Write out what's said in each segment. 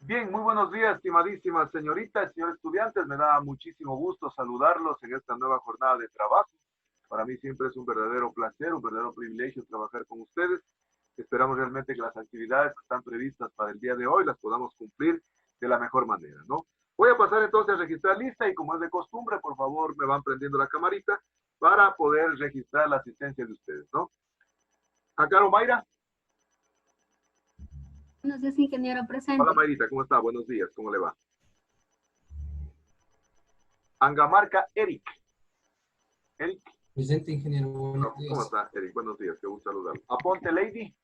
Bien, muy buenos días, estimadísimas señoritas y señores estudiantes. Me da muchísimo gusto saludarlos en esta nueva jornada de trabajo. Para mí siempre es un verdadero placer, un verdadero privilegio trabajar con ustedes. Esperamos realmente que las actividades que están previstas para el día de hoy las podamos cumplir de la mejor manera, ¿no? Voy a pasar entonces a registrar lista y como es de costumbre, por favor, me van prendiendo la camarita para poder registrar la asistencia de ustedes, ¿no? ¿A Caro Mayra? Buenos días, ingeniero Hola presente. Mayrita, ¿cómo está? Buenos días, ¿cómo le va? Angamarca Eric. Eric. Presente, ingeniero. Buenos ¿Cómo días. está, Eric? Buenos días, qué gusto saludarlo. Aponte, Lady.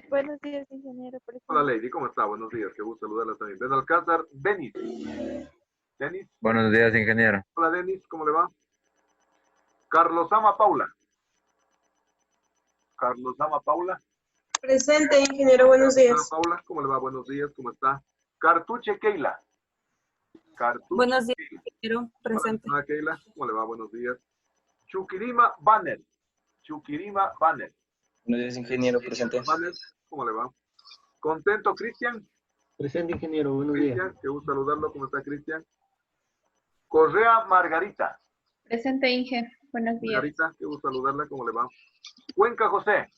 Buenos días, ingeniero. Hola, Lady, ¿cómo está? Buenos días, qué gusto saludarla también. Benalcázar, Denis. Denis. Buenos días, ingeniero. Hola, Denis, ¿cómo le va? Carlosama Paula. Carlosama Paula. Presente, ingeniero. Buenos Hola, días. Paula, ¿cómo le va? Buenos días, ¿cómo está? Cartuche Keila. Cartuche Buenos días, Keila. ingeniero. Presente. Hola, Keila, ¿cómo le va? Buenos días. Chukirima Banner. Chukirima Banner. Buenos días, ingeniero, presente. Banner, ¿cómo le va? Contento, Cristian. Presente, ingeniero, buenos días. Cristian, qué gusto saludarlo. ¿Cómo está, Cristian? Correa Margarita. Presente, Inge. Buenos días. Margarita, qué gusto saludarla. ¿Cómo le va? Cuenca José.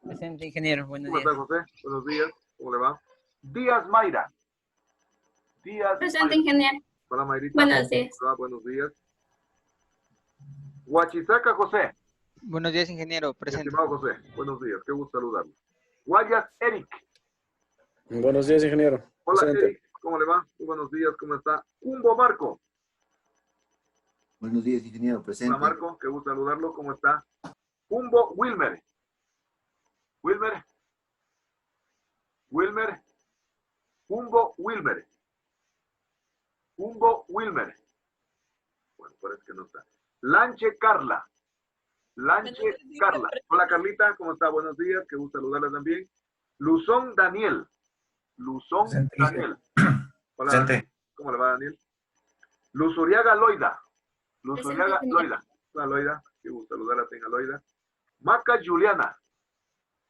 Presente, ingeniero. Buenos ¿Cómo días. está, José? Buenos días. ¿Cómo le va? Díaz Mayra. Díaz Presente, Mayra. ingeniero. Hola, Mayrita. Buenos días. Hola, buenos días. Huachizaca José. Buenos días, ingeniero. Presente. Estimado José, buenos días. Qué gusto saludarlo. Guayas Eric. Buenos días, ingeniero. Hola, Presente. Eric. ¿Cómo le va? Muy buenos días. ¿Cómo está? Humbo Marco. Buenos días, ingeniero, presente. Hola, Marco. Qué gusto saludarlo. ¿Cómo está? Humbo Wilmer. Wilmer. Wilmer. Humbo Wilmer. Humbo Wilmer. Bueno, parece que no está. Lanche Carla. Lanche Carla. Hola, Carlita. ¿Cómo está? Buenos días. Qué gusto saludarla también. Luzón Daniel. Luzón Presente. Daniel. Hola, Presente. Daniel. ¿Cómo le va, Daniel? Luzuriaga Loida. Luzuriaga Presente, Loida. Hola, Loida. Qué gusto saludarla, tenga Loida. Maca Juliana.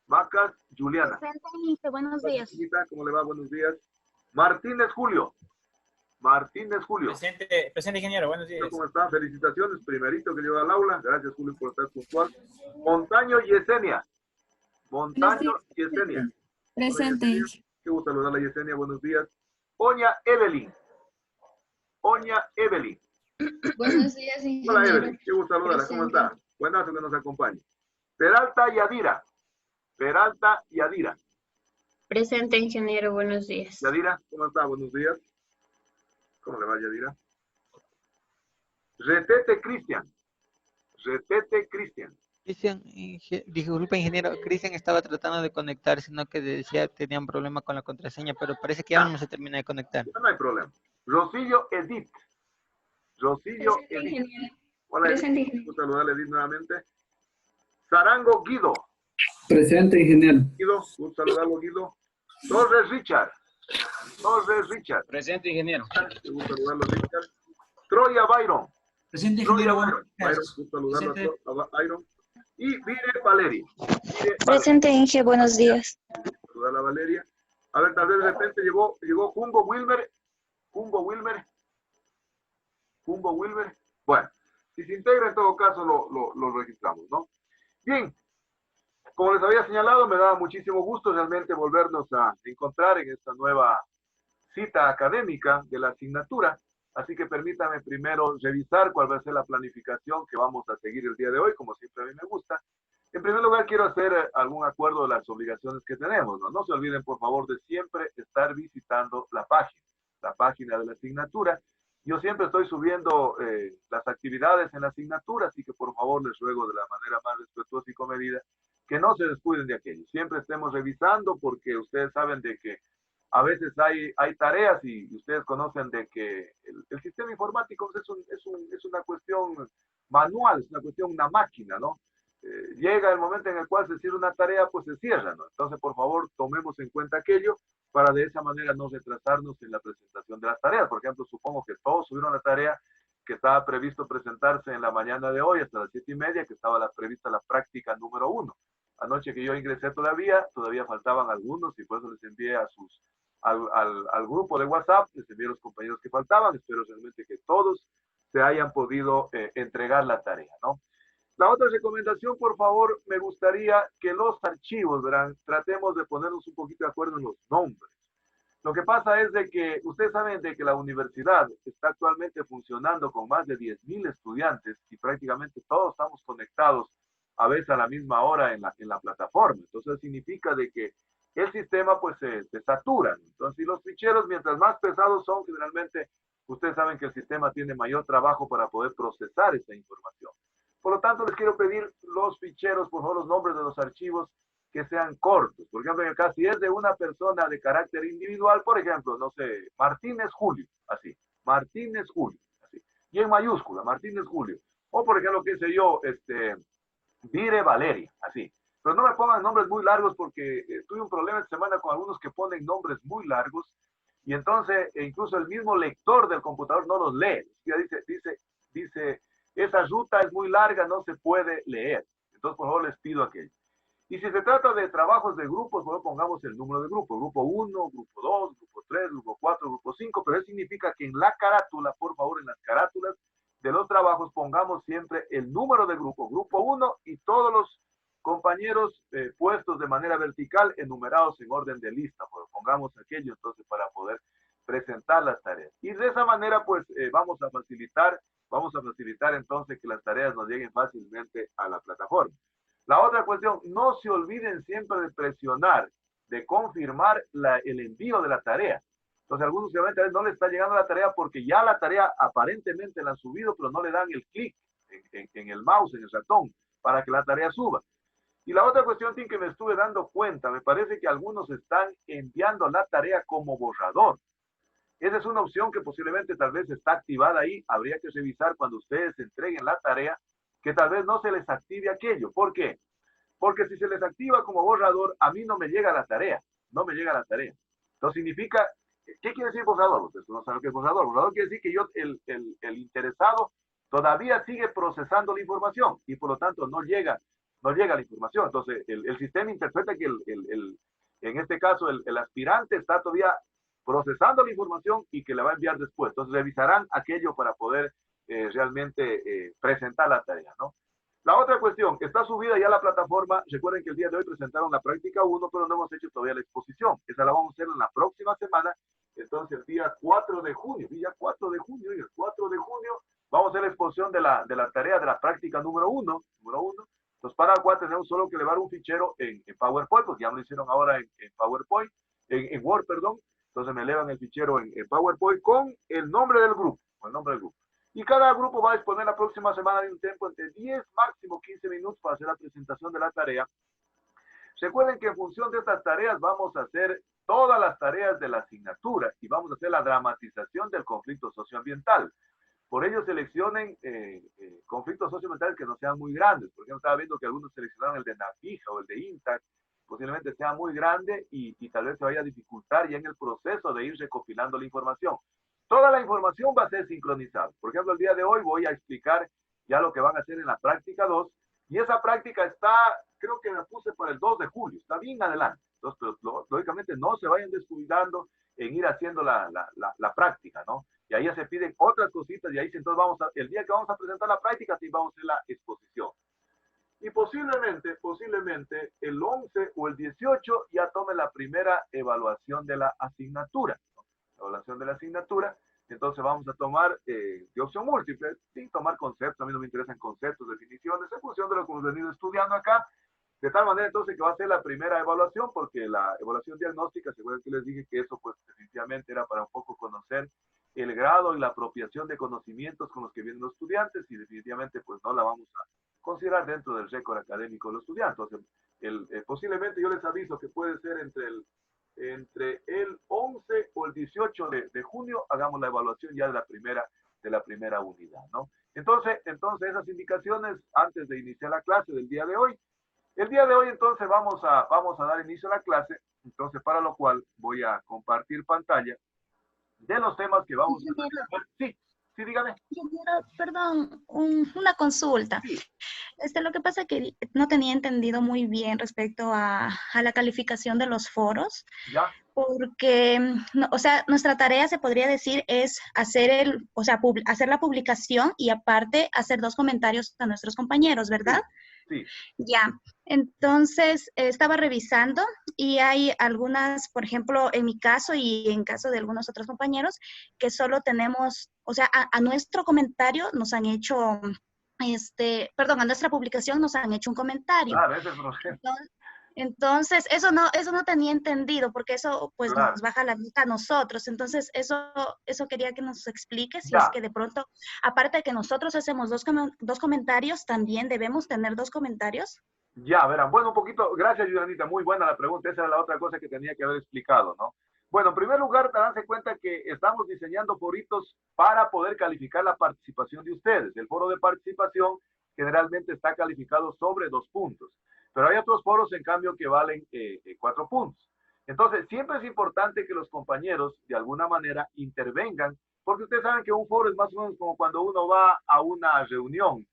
Macas Juliana. Presente, Inge. Buenos días. ¿Cómo le va? Buenos días. Martínez Julio. Martínez Julio. Presente, ingeniero, buenos días. ¿Cómo está? Felicitaciones. Primerito que llegó al aula. Gracias, Julio, por estar puntual. Montaño Yesenia. Montaño Yesenia. Presente, Hola, Yesenia. Inge. Qué gusto saludarla, Yesenia. Buenos días. Oña Evelyn. Oña Evelyn. Buenos días, Hola, ingeniero. Evelyn. Qué gusto saludarla. ¿Cómo Presente. está? Buenazo que nos acompañe. Peralta Yadira. Peralta Yadira. Presente, ingeniero. Buenos días. Yadira, ¿cómo está? Buenos días. ¿Cómo le va, Yadira? Retete Cristian. Retete Cristian. Cristian, disculpa, ingeniero. Cristian estaba tratando de conectar, sino que decía que tenía un problema con la contraseña, pero parece que ya no se termina de conectar. No hay problema. Rosillo Edith. Rosillo Presente, Edith. ingeniero. Hola, Presente, Edith. ingeniero. Gusto saludarle, Edith, nuevamente. Sarango Guido. Presente, ingeniero. Guido, gusto saludarlo, Guido. Torres Richard. Torres Richard. Presente, ingeniero. Qué gusto saludarlo, Richard. Troya Byron. Presente, Troya ingeniero. Byron. Byron, gusto saludarlo a Byron. Y Vire Valeria. Vire Valeria. Presente, Inge. Buenos días. Saludar a Valeria. A ver, tal vez de repente llegó Jumbo Wilmer. Jumbo Wilmer. Jumbo Wilmer. Bueno, si se integra en todo caso lo registramos, ¿no? Bien, como les había señalado, me da muchísimo gusto realmente volvernos a encontrar en esta nueva cita académica de la asignatura. Así que permítame primero revisar cuál va a ser la planificación que vamos a seguir el día de hoy, como siempre a mí me gusta. En primer lugar, quiero hacer algún acuerdo de las obligaciones que tenemos, ¿no? No se olviden, por favor, de siempre estar visitando la página de la asignatura. Yo siempre estoy subiendo las actividades en la asignatura, así que por favor les ruego de la manera más respetuosa y comedida que no se descuiden de aquello. Siempre estemos revisando porque ustedes saben de que a veces hay tareas y ustedes conocen de que el sistema informático es una cuestión manual, es una cuestión, una máquina, ¿no? Llega el momento en el cual se cierra una tarea, pues se cierra, ¿no? Entonces, por favor, tomemos en cuenta aquello para de esa manera no retrasarnos en la presentación de las tareas. Por ejemplo, supongo que todos subieron la tarea que estaba previsto presentarse en la mañana de hoy hasta las 7:30, que estaba prevista la práctica número 1. Anoche que yo ingresé todavía faltaban algunos y por eso les envié a al grupo de WhatsApp, les envié los compañeros que faltaban, espero realmente que todos se hayan podido entregar la tarea, ¿no? La otra recomendación, por favor, me gustaría que los archivos, verán, tratemos de ponernos un poquito de acuerdo en los nombres. Lo que pasa es de que ustedes saben de que la universidad está actualmente funcionando con más de 10.000 estudiantes y prácticamente todos estamos conectados a veces a la misma hora en la plataforma. Entonces significa de que el sistema pues se satura. Entonces, y los ficheros, mientras más pesados son, generalmente ustedes saben que el sistema tiene mayor trabajo para poder procesar esa información. Por lo tanto, les quiero pedir los ficheros, por favor, los nombres de los archivos que sean cortos. Por ejemplo, en el caso, si es de una persona de carácter individual, por ejemplo, no sé, Martínez Julio, así, Martínez Julio, así, y en mayúscula, Martínez Julio. O, por ejemplo, qué sé yo, Vire Valeria, así. Pero no me pongan nombres muy largos porque tuve un problema esta semana con algunos que ponen nombres muy largos y entonces incluso el mismo lector del computador no los lee. Ya dice, esa ruta es muy larga, no se puede leer. Entonces, por favor, les pido aquello. Y si se trata de trabajos de grupos, bueno, pongamos el número de grupo. Grupo 1, grupo 2, grupo 3, grupo 4, grupo 5, pero eso significa que en la carátula, por favor, en las carátulas de los trabajos, pongamos siempre el número de grupo, grupo 1 y todos los compañeros puestos de manera vertical, enumerados en orden de lista. Pues pongamos aquello entonces para poder presentar las tareas. Y de esa manera, pues, vamos a facilitar entonces que las tareas nos lleguen fácilmente a la plataforma. La otra cuestión, no se olviden siempre de presionar, de confirmar el envío de la tarea. Entonces, algunos obviamente a veces no les está llegando la tarea porque ya la tarea aparentemente la han subido, pero no le dan el clic en el mouse, en el ratón, para que la tarea suba. Y la otra cuestión, Tim, que me estuve dando cuenta, me parece que algunos están enviando la tarea como borrador. Esa es una opción que posiblemente tal vez está activada ahí. Habría que revisar cuando ustedes entreguen la tarea, que tal vez no se les active aquello. ¿Por qué? Porque si se les activa como borrador, a mí no me llega la tarea. No me llega la tarea. Entonces significa, ¿qué quiere decir borrador? Ustedes no saben qué es borrador. Borrador quiere decir que el interesado todavía sigue procesando la información y por lo tanto no llega la información. Entonces el sistema interpreta que en este caso el aspirante está todavía procesando la información y que la va a enviar después. Entonces revisarán aquello para poder realmente presentar la tarea, ¿no? La otra cuestión, está subida ya la plataforma. Recuerden que el día de hoy presentaron la práctica 1, pero no hemos hecho todavía la exposición. Esa la vamos a hacer en la próxima semana. Entonces, el día 4 de junio, el 4 de junio, vamos a hacer la exposición de la tarea de la práctica número 1. Entonces, para la cual tenemos solo que elevar un fichero en PowerPoint, porque ya me lo hicieron ahora en PowerPoint, en Word, perdón. Entonces, me elevan el fichero en PowerPoint con el nombre del grupo, Y cada grupo va a disponer la próxima semana de un tiempo entre 10, máximo 15 minutos para hacer la presentación de la tarea. Recuerden que en función de estas tareas vamos a hacer todas las tareas de la asignatura y vamos a hacer la dramatización del conflicto socioambiental. Por ello seleccionen conflictos socioambientales que no sean muy grandes. Por ejemplo, estaba viendo que algunos seleccionaron el de Navija o el de INTAC, posiblemente sea muy grande y tal vez se vaya a dificultar ya en el proceso de ir recopilando la información. Toda la información va a ser sincronizada. Por ejemplo, el día de hoy voy a explicar ya lo que van a hacer en la práctica 2. Y esa práctica está, creo que la puse para el 2 de julio. Está bien adelante. Entonces, pero, lógicamente, no se vayan descuidando en ir haciendo la práctica, ¿no? Y ahí ya se piden otras cositas. Y ahí entonces el día que vamos a presentar la práctica, sí vamos a hacer la exposición. Y posiblemente el 11 o el 18 ya tome la primera evaluación de la asignatura. Evaluación de la asignatura, entonces vamos a tomar de opción múltiple, sin tomar conceptos. A mí no me interesan conceptos, definiciones, en función de lo que hemos venido estudiando acá, de tal manera entonces que va a ser la primera evaluación, porque la evaluación diagnóstica, según que les dije que eso pues definitivamente era para un poco conocer el grado y la apropiación de conocimientos con los que vienen los estudiantes, y definitivamente pues no la vamos a considerar dentro del récord académico de los estudiantes. Entonces, posiblemente yo les aviso que puede ser entre el 11 o el 18 de junio hagamos la evaluación ya de la primera unidad, ¿no? Entonces esas indicaciones antes de iniciar la clase del día de hoy. El día de hoy entonces vamos a dar inicio a la clase, entonces para lo cual voy a compartir pantalla de los temas que vamos a tratar. Sí, Sí, dígame. Ingeniero, perdón, una consulta. Lo que pasa es que no tenía entendido muy bien respecto a la calificación de los foros, ¿Ya? porque, o sea, nuestra tarea se podría decir es hacer hacer la publicación y aparte hacer 2 comentarios a nuestros compañeros, ¿verdad? Sí. Ya, entonces estaba revisando y hay algunas, por ejemplo, en mi caso y en caso de algunos otros compañeros, que solo tenemos, o sea, a nuestro comentario nos han hecho, perdón, a nuestra publicación nos han hecho un comentario. Claro, ese es el problema. Entonces, eso no tenía entendido, porque eso pues Claro. nos baja la nota a nosotros. Entonces, eso quería que nos explique, si Ya. es que de pronto, aparte de que nosotros hacemos 2 comentarios, también debemos tener 2 comentarios. Ya, verán, bueno, un poquito, gracias, Yudanita, muy buena la pregunta, esa era la otra cosa que tenía que haber explicado, ¿no? Bueno, en primer lugar, darse cuenta que estamos diseñando foritos para poder calificar la participación de ustedes. El foro de participación generalmente está calificado sobre 2 puntos, pero hay otros foros, en cambio, que valen 4 puntos. Entonces, siempre es importante que los compañeros, de alguna manera, intervengan, porque ustedes saben que un foro es más o menos como cuando uno va a una reunión.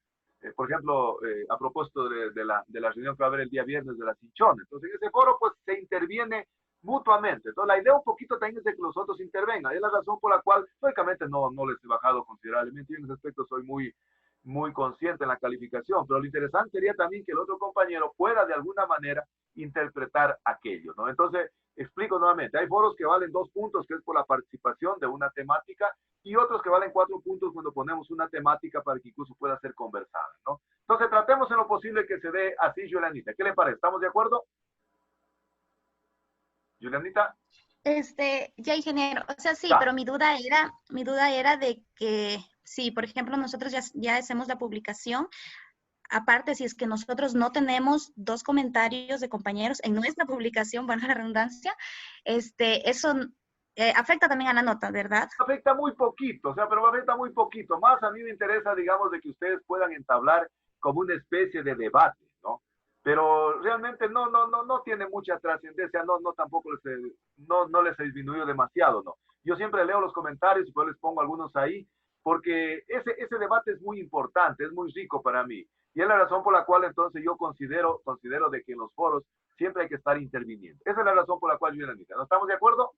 Por ejemplo, a propósito de la reunión que va a haber el día viernes de la Cinchona. Entonces, en ese foro, pues, se interviene mutuamente. Entonces, la idea un poquito también es de que los otros intervengan. Es la razón por la cual, lógicamente, no les he bajado considerablemente. Yo en ese aspecto soy muy consciente en la calificación, pero lo interesante sería también que el otro compañero pueda, de alguna manera, interpretar aquello, ¿no? Entonces, explico nuevamente. Hay foros que valen 2 puntos, que es por la participación de una temática, y otros que valen 4 puntos cuando ponemos una temática para que incluso pueda ser conversada, ¿no? Entonces, tratemos en lo posible que se dé así, Julianita. ¿Qué le parece? ¿Estamos de acuerdo? Julianita. Ya, ingeniero, o sea, sí, Ya. pero mi duda era de que, si, por ejemplo, nosotros ya hacemos la publicación, aparte, si es que nosotros no tenemos 2 comentarios de compañeros en nuestra publicación, bueno, la redundancia, eso afecta también a la nota, ¿verdad? Afecta muy poquito, o sea, pero afecta muy poquito. Más a mí me interesa, digamos, de que ustedes puedan entablar como una especie de debate, ¿no? Pero realmente no tiene mucha trascendencia, tampoco no les he disminuido demasiado, ¿no? Yo siempre leo los comentarios y pues les pongo algunos ahí, porque ese debate es muy importante, es muy rico para mí. Y es la razón por la cual entonces yo considero de que en los foros siempre hay que estar interviniendo. Esa es la razón por la cual yo, ¿no estamos de acuerdo?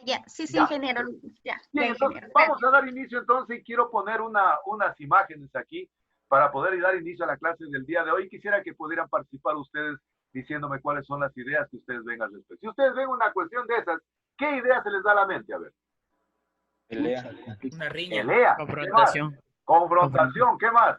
Ya, sí, Ya. ingeniero. Ya, Bien, entonces ingeniero. vamos a dar inicio entonces y quiero poner unas imágenes aquí para poder dar inicio a la clase del día de hoy. Quisiera que pudieran participar ustedes diciéndome cuáles son las ideas que ustedes ven al respecto. Si ustedes ven una cuestión de esas, ¿qué idea se les da a la mente? A ver. Pelea. Una riña. Pelea. Confrontación. ¿Qué más? Confrontación. ¿Qué más?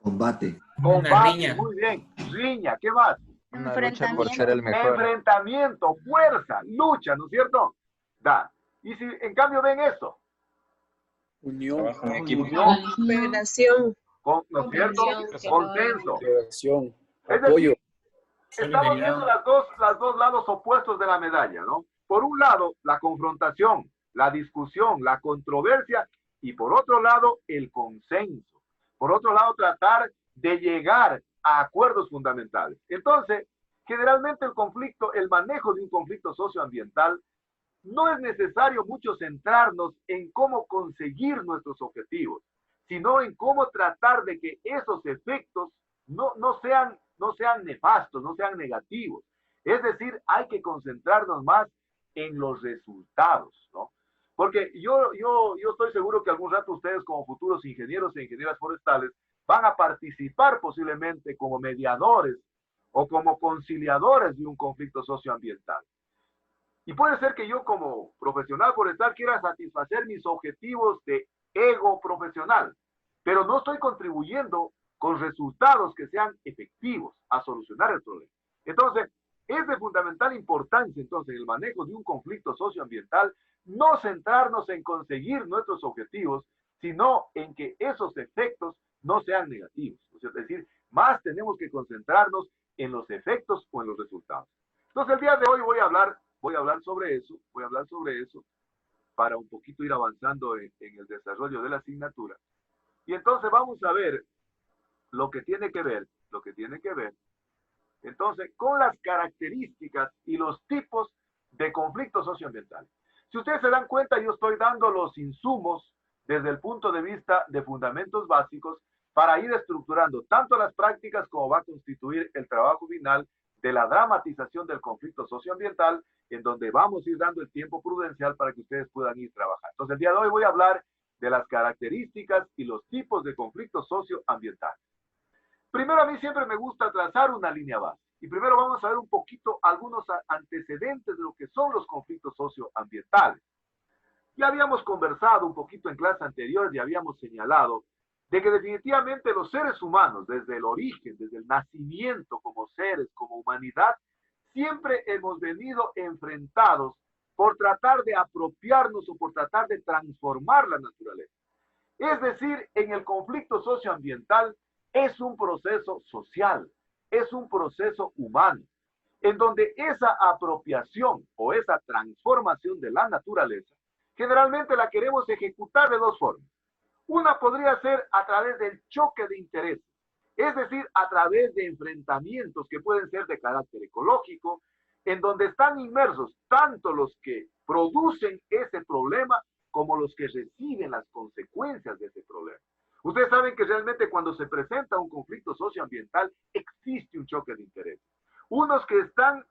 Combate. Combate. riña. Muy bien. Riña. ¿Qué más? Una lucha por ser el mejor. Enfrentamiento, fuerza, lucha, ¿no es cierto? Da. Y si en cambio ven esto, Unión. Trabajo en equipo. unión, Cooperación. ¿no es cierto? Consenso. Integración. Es Apoyo. decir, estamos viendo las dos lados opuestos de la medalla, ¿no? Por un lado, la confrontación, la discusión, la controversia, y por otro lado, el consenso. Por otro lado, tratar de llegar a acuerdos fundamentales. Entonces, generalmente el manejo de un conflicto socioambiental, no es necesario mucho centrarnos en cómo conseguir nuestros objetivos, sino en cómo tratar de que esos efectos no sean nefastos, no sean negativos. Es decir, hay que concentrarnos más en los resultados, ¿no? Porque yo estoy seguro que algún rato ustedes como futuros ingenieros e ingenieras forestales van a participar posiblemente como mediadores o como conciliadores de un conflicto socioambiental. Y puede ser que yo como profesional forestal quiera satisfacer mis objetivos de ego profesional, pero no estoy contribuyendo con resultados que sean efectivos a solucionar el problema. Entonces, es de fundamental importancia, entonces, en el manejo de un conflicto socioambiental, no centrarnos en conseguir nuestros objetivos, sino en que esos efectos no sean negativos. Es decir, más tenemos que concentrarnos en los efectos o en los resultados. Entonces, el día de hoy voy a hablar sobre eso para un poquito ir avanzando en el desarrollo de la asignatura. Y entonces vamos a ver lo que tiene que ver, entonces, con las características y los tipos de conflictos socioambientales. Si ustedes se dan cuenta, yo estoy dando los insumos desde el punto de vista de fundamentos básicos para ir estructurando tanto las prácticas como va a constituir el trabajo final de la dramatización del conflicto socioambiental, en donde vamos a ir dando el tiempo prudencial para que ustedes puedan ir trabajando. Entonces, el día de hoy voy a hablar de las características y los tipos de conflictos socioambientales. Primero, a mí siempre me gusta trazar una línea base. Y primero vamos a ver un poquito algunos antecedentes de lo que son los conflictos socioambientales. Ya habíamos conversado un poquito en clase anterior y habíamos señalado de que definitivamente los seres humanos, desde el origen, desde el nacimiento como seres, como humanidad, siempre hemos venido enfrentados por tratar de apropiarnos o por tratar de transformar la naturaleza. Es decir, en el conflicto socioambiental es un proceso social, es un proceso humano, en donde esa apropiación o esa transformación de la naturaleza, generalmente la queremos ejecutar de dos formas. Una podría ser a través del choque de intereses, es decir, a través de enfrentamientos que pueden ser de carácter ecológico, en donde están inmersos tanto los que producen ese problema como los que reciben las consecuencias de ese problema. Ustedes saben que realmente cuando se presenta un conflicto socioambiental existe un choque de intereses. Unos que están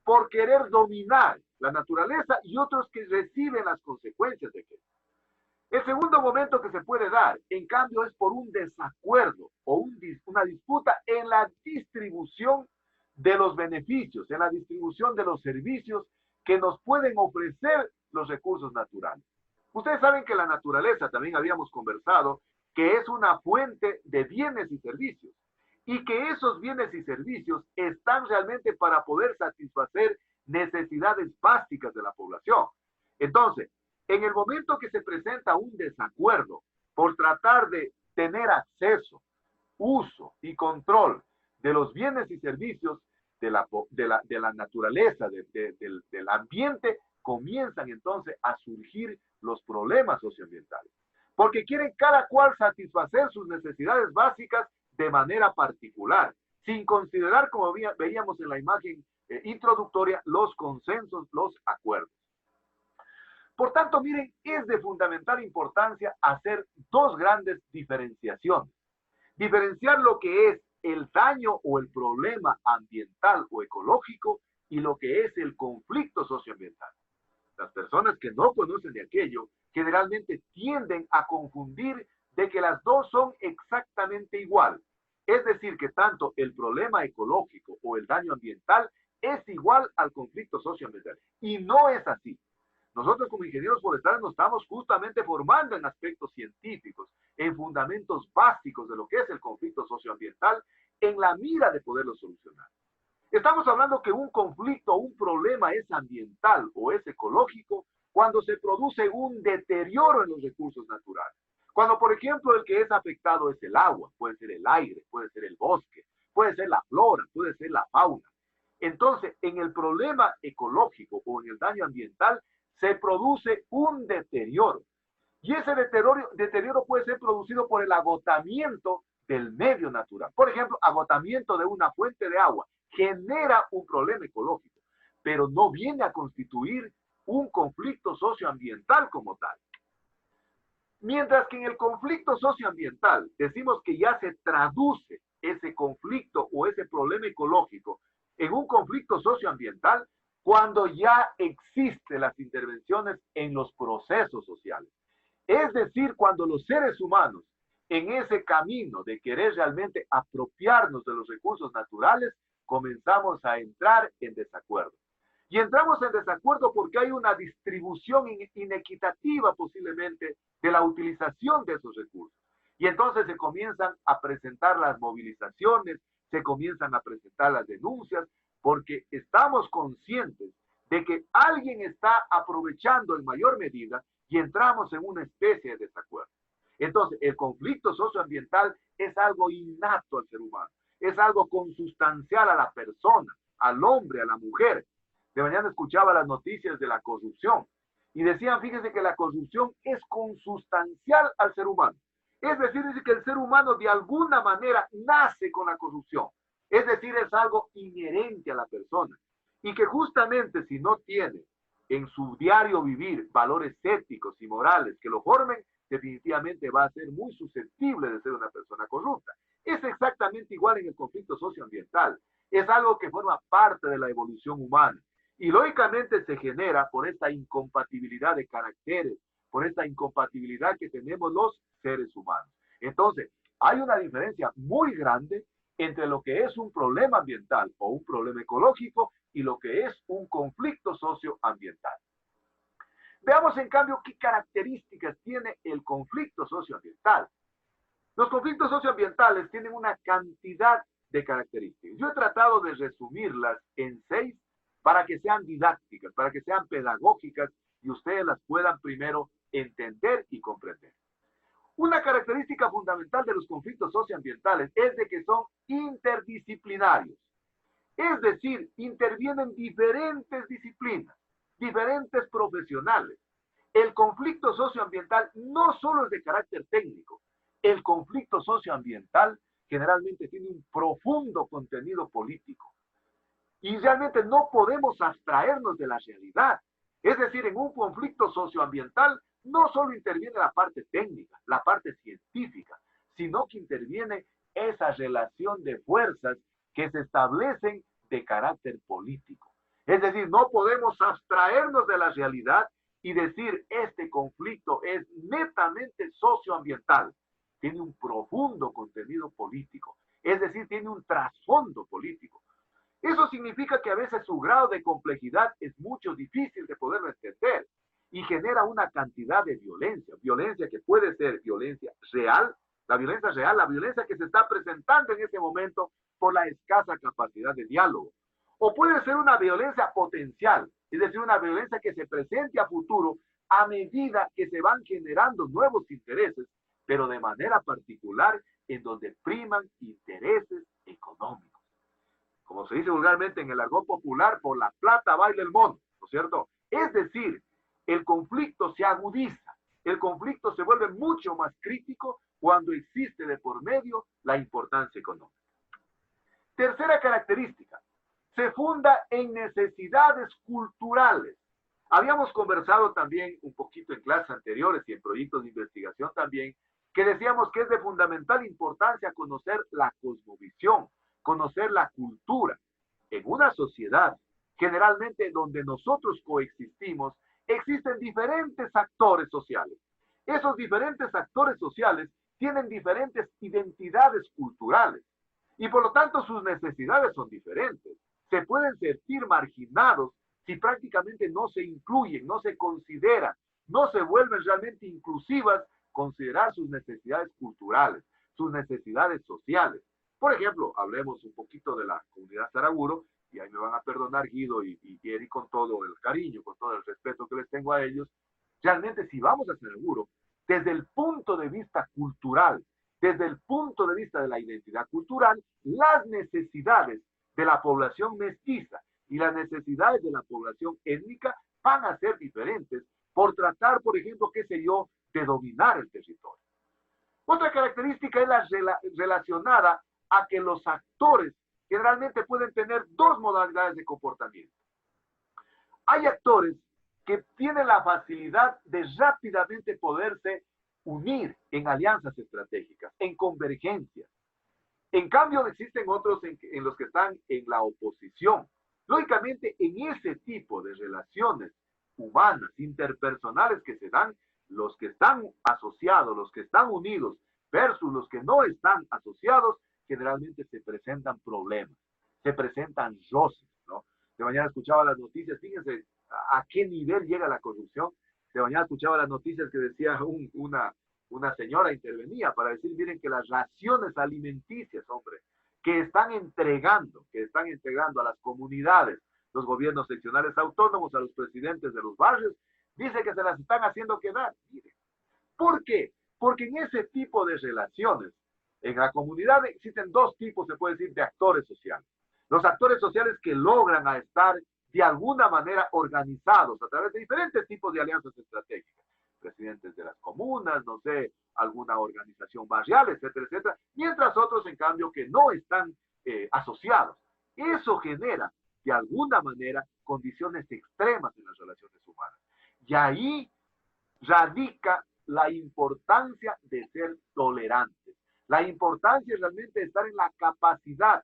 por querer dominar la naturaleza y otros que reciben las consecuencias de aquello. El segundo momento que se puede dar, en cambio, es por un desacuerdo o una disputa en la distribución de los beneficios, en la distribución de los servicios que nos pueden ofrecer los recursos naturales. Ustedes saben que la naturaleza, también habíamos conversado, que es una fuente de bienes y servicios, y que esos bienes y servicios están realmente para poder satisfacer necesidades básicas de la población. Entonces, en el momento que se presenta un desacuerdo por tratar de tener acceso, uso y control de los bienes y servicios de la naturaleza, del ambiente, comienzan entonces a surgir los problemas socioambientales. Porque quieren cada cual satisfacer sus necesidades básicas de manera particular, sin considerar, como veíamos en la imagen introductoria, los consensos, los acuerdos. Por tanto, miren, es de fundamental importancia hacer dos grandes diferenciaciones. Diferenciar lo que es el daño o el problema ambiental o ecológico y lo que es el conflicto socioambiental. Las personas que no conocen de aquello generalmente tienden a confundir de que las dos son exactamente igual. Es decir, que tanto el problema ecológico o el daño ambiental es igual al conflicto socioambiental. Y no es así. Nosotros como ingenieros forestales nos estamos justamente formando en aspectos científicos, en fundamentos básicos de lo que es el conflicto socioambiental, en la mira de poderlo solucionar. Estamos hablando que un conflicto o un problema es ambiental o es ecológico cuando se produce un deterioro en los recursos naturales. Cuando, por ejemplo, el que es afectado es el agua, puede ser el aire, puede ser el bosque, puede ser la flora, puede ser la fauna. Entonces, en el problema ecológico o en el daño ambiental, se produce un deterioro. Y ese deterioro puede ser producido por el agotamiento del medio natural. Por ejemplo, agotamiento de una fuente de agua genera un problema ecológico, pero no viene a constituir un conflicto socioambiental como tal. Mientras que en el conflicto socioambiental decimos que ya se traduce ese conflicto o ese problema ecológico en un conflicto socioambiental cuando ya existen las intervenciones en los procesos sociales. Es decir, cuando los seres humanos en ese camino de querer realmente apropiarnos de los recursos naturales, comenzamos a entrar en desacuerdo. Y entramos en desacuerdo porque hay una distribución inequitativa posiblemente de la utilización de esos recursos. Y entonces se comienzan a presentar las movilizaciones, se comienzan a presentar las denuncias, porque estamos conscientes de que alguien está aprovechando en mayor medida y entramos en una especie de desacuerdo. Entonces, el conflicto socioambiental es algo innato al ser humano, es algo consustancial a la persona, al hombre, a la mujer. De mañana escuchaba las noticias de la corrupción y decían, fíjense que la corrupción es consustancial al ser humano. Es decir, dice que el ser humano de alguna manera nace con la corrupción. Es decir, es algo inherente a la persona. Y que justamente si no tiene en su diario vivir valores éticos y morales que lo formen, definitivamente va a ser muy susceptible de ser una persona corrupta. Es exactamente igual en el conflicto socioambiental. Es algo que forma parte de la evolución humana. Y lógicamente se genera por esta incompatibilidad de caracteres, por esta incompatibilidad que tenemos los seres humanos. Entonces, hay una diferencia muy grande entre lo que es un problema ambiental o un problema ecológico y lo que es un conflicto socioambiental. Veamos en cambio qué características tiene el conflicto socioambiental. Los conflictos socioambientales tienen una cantidad de características. Yo he tratado de resumirlas en 6 para que sean didácticas, para que sean pedagógicas y ustedes las puedan primero entender y comprender. Una característica fundamental de los conflictos socioambientales es de que son interdisciplinarios. Es decir, intervienen diferentes disciplinas, diferentes profesionales. El conflicto socioambiental no solo es de carácter técnico, el conflicto socioambiental generalmente tiene un profundo contenido político. Y realmente no podemos abstraernos de la realidad. Es decir, en un conflicto socioambiental no solo interviene la parte técnica, la parte científica, sino que interviene esa relación de fuerzas que se establecen de carácter político. Es decir, no podemos abstraernos de la realidad y decir este conflicto es netamente socioambiental. Tiene un profundo contenido político, es decir, tiene un trasfondo político. Eso significa que a veces su grado de complejidad es mucho difícil de poderlo entender y genera una cantidad de violencia, violencia que puede ser violencia real, la violencia que se está presentando en ese momento por la escasa capacidad de diálogo. O puede ser una violencia potencial, es decir, una violencia que se presente a futuro a medida que se van generando nuevos intereses, pero de manera particular en donde priman intereses económicos. Como se dice vulgarmente en el argot popular, por la plata baila el mono, ¿no es cierto? Es decir, el conflicto se agudiza, el conflicto se vuelve mucho más crítico cuando existe de por medio la importancia económica. Tercera característica, se funda en necesidades culturales. Habíamos conversado también un poquito en clases anteriores y en proyectos de investigación también, que decíamos que es de fundamental importancia conocer la cosmovisión, conocer la cultura. En una sociedad, generalmente donde nosotros coexistimos, existen diferentes actores sociales. Esos diferentes actores sociales tienen diferentes identidades culturales y por lo tanto sus necesidades son diferentes. Se pueden sentir marginados si prácticamente no se incluyen, no se consideran, no se vuelven realmente inclusivas, considerar sus necesidades culturales, sus necesidades sociales. Por ejemplo, hablemos un poquito de la comunidad Saraguro, y ahí me van a perdonar Guido y Eric con todo el cariño, con todo el respeto que les tengo a ellos. Realmente, si vamos a Saraguro, desde el punto de vista cultural, desde el punto de vista de la identidad cultural, las necesidades de la población mestiza y las necesidades de la población étnica van a ser diferentes por tratar, por ejemplo, qué sé yo, de dominar el territorio. Otra característica es la relacionada a que los actores generalmente pueden tener dos modalidades de comportamiento. Hay actores que tienen la facilidad de rápidamente poderse unir en alianzas estratégicas, en convergencias. En cambio, existen otros en los que están en la oposición. Lógicamente, en ese tipo de relaciones humanas, interpersonales que se dan, los que están asociados, los que están unidos, versus los que no están asociados, generalmente se presentan problemas, se presentan roces, ¿no? De mañana escuchaba las noticias, fíjense a qué nivel llega la corrupción. De mañana escuchaba las noticias que decía una señora intervenía para decir, miren que las raciones alimenticias, hombre, que están entregando a las comunidades, los gobiernos seccionales autónomos, a los presidentes de los barrios, dice que se las están haciendo quedar. Miren. ¿Por qué? Porque en ese tipo de relaciones, en la comunidad existen dos tipos, se puede decir, de actores sociales. Los actores sociales que logran estar de alguna manera organizados a través de diferentes tipos de alianzas estratégicas. Presidentes de las comunas, no sé, alguna organización barrial, etcétera, etcétera. Mientras otros, en cambio, que no están asociados. Eso genera, de alguna manera, condiciones extremas en las relaciones humanas. Y ahí radica la importancia de ser tolerantes. La importancia realmente de estar en la capacidad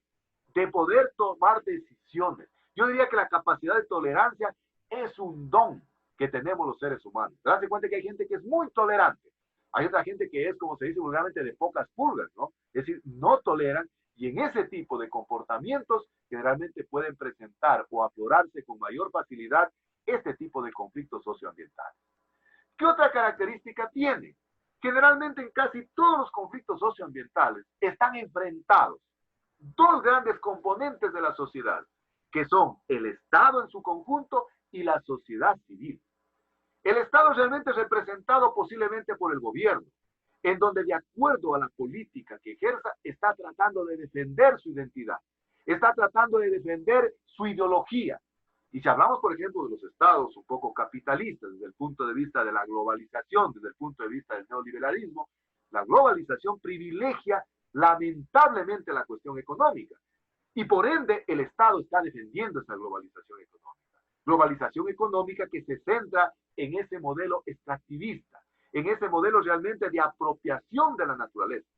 de poder tomar decisiones. Yo diría que la capacidad de tolerancia es un don que tenemos los seres humanos. Te das cuenta que hay gente que es muy tolerante. Hay otra gente que es, como se dice vulgarmente, de pocas pulgas, ¿no? Es decir, no toleran, y en ese tipo de comportamientos generalmente pueden presentar o aflorarse con mayor facilidad este tipo de conflictos socioambientales. ¿Qué otra característica tiene? Generalmente en casi todos los conflictos socioambientales están enfrentados dos grandes componentes de la sociedad, que son el Estado en su conjunto y la sociedad civil. El Estado realmente es representado posiblemente por el gobierno, en donde de acuerdo a la política que ejerza, está tratando de defender su identidad, está tratando de defender su ideología. Y si hablamos, por ejemplo, de los estados un poco capitalistas, desde el punto de vista de la globalización, desde el punto de vista del neoliberalismo, la globalización privilegia lamentablemente la cuestión económica. Y por ende, el Estado está defendiendo esa globalización económica. Globalización económica que se centra en ese modelo extractivista, en ese modelo realmente de apropiación de la naturaleza.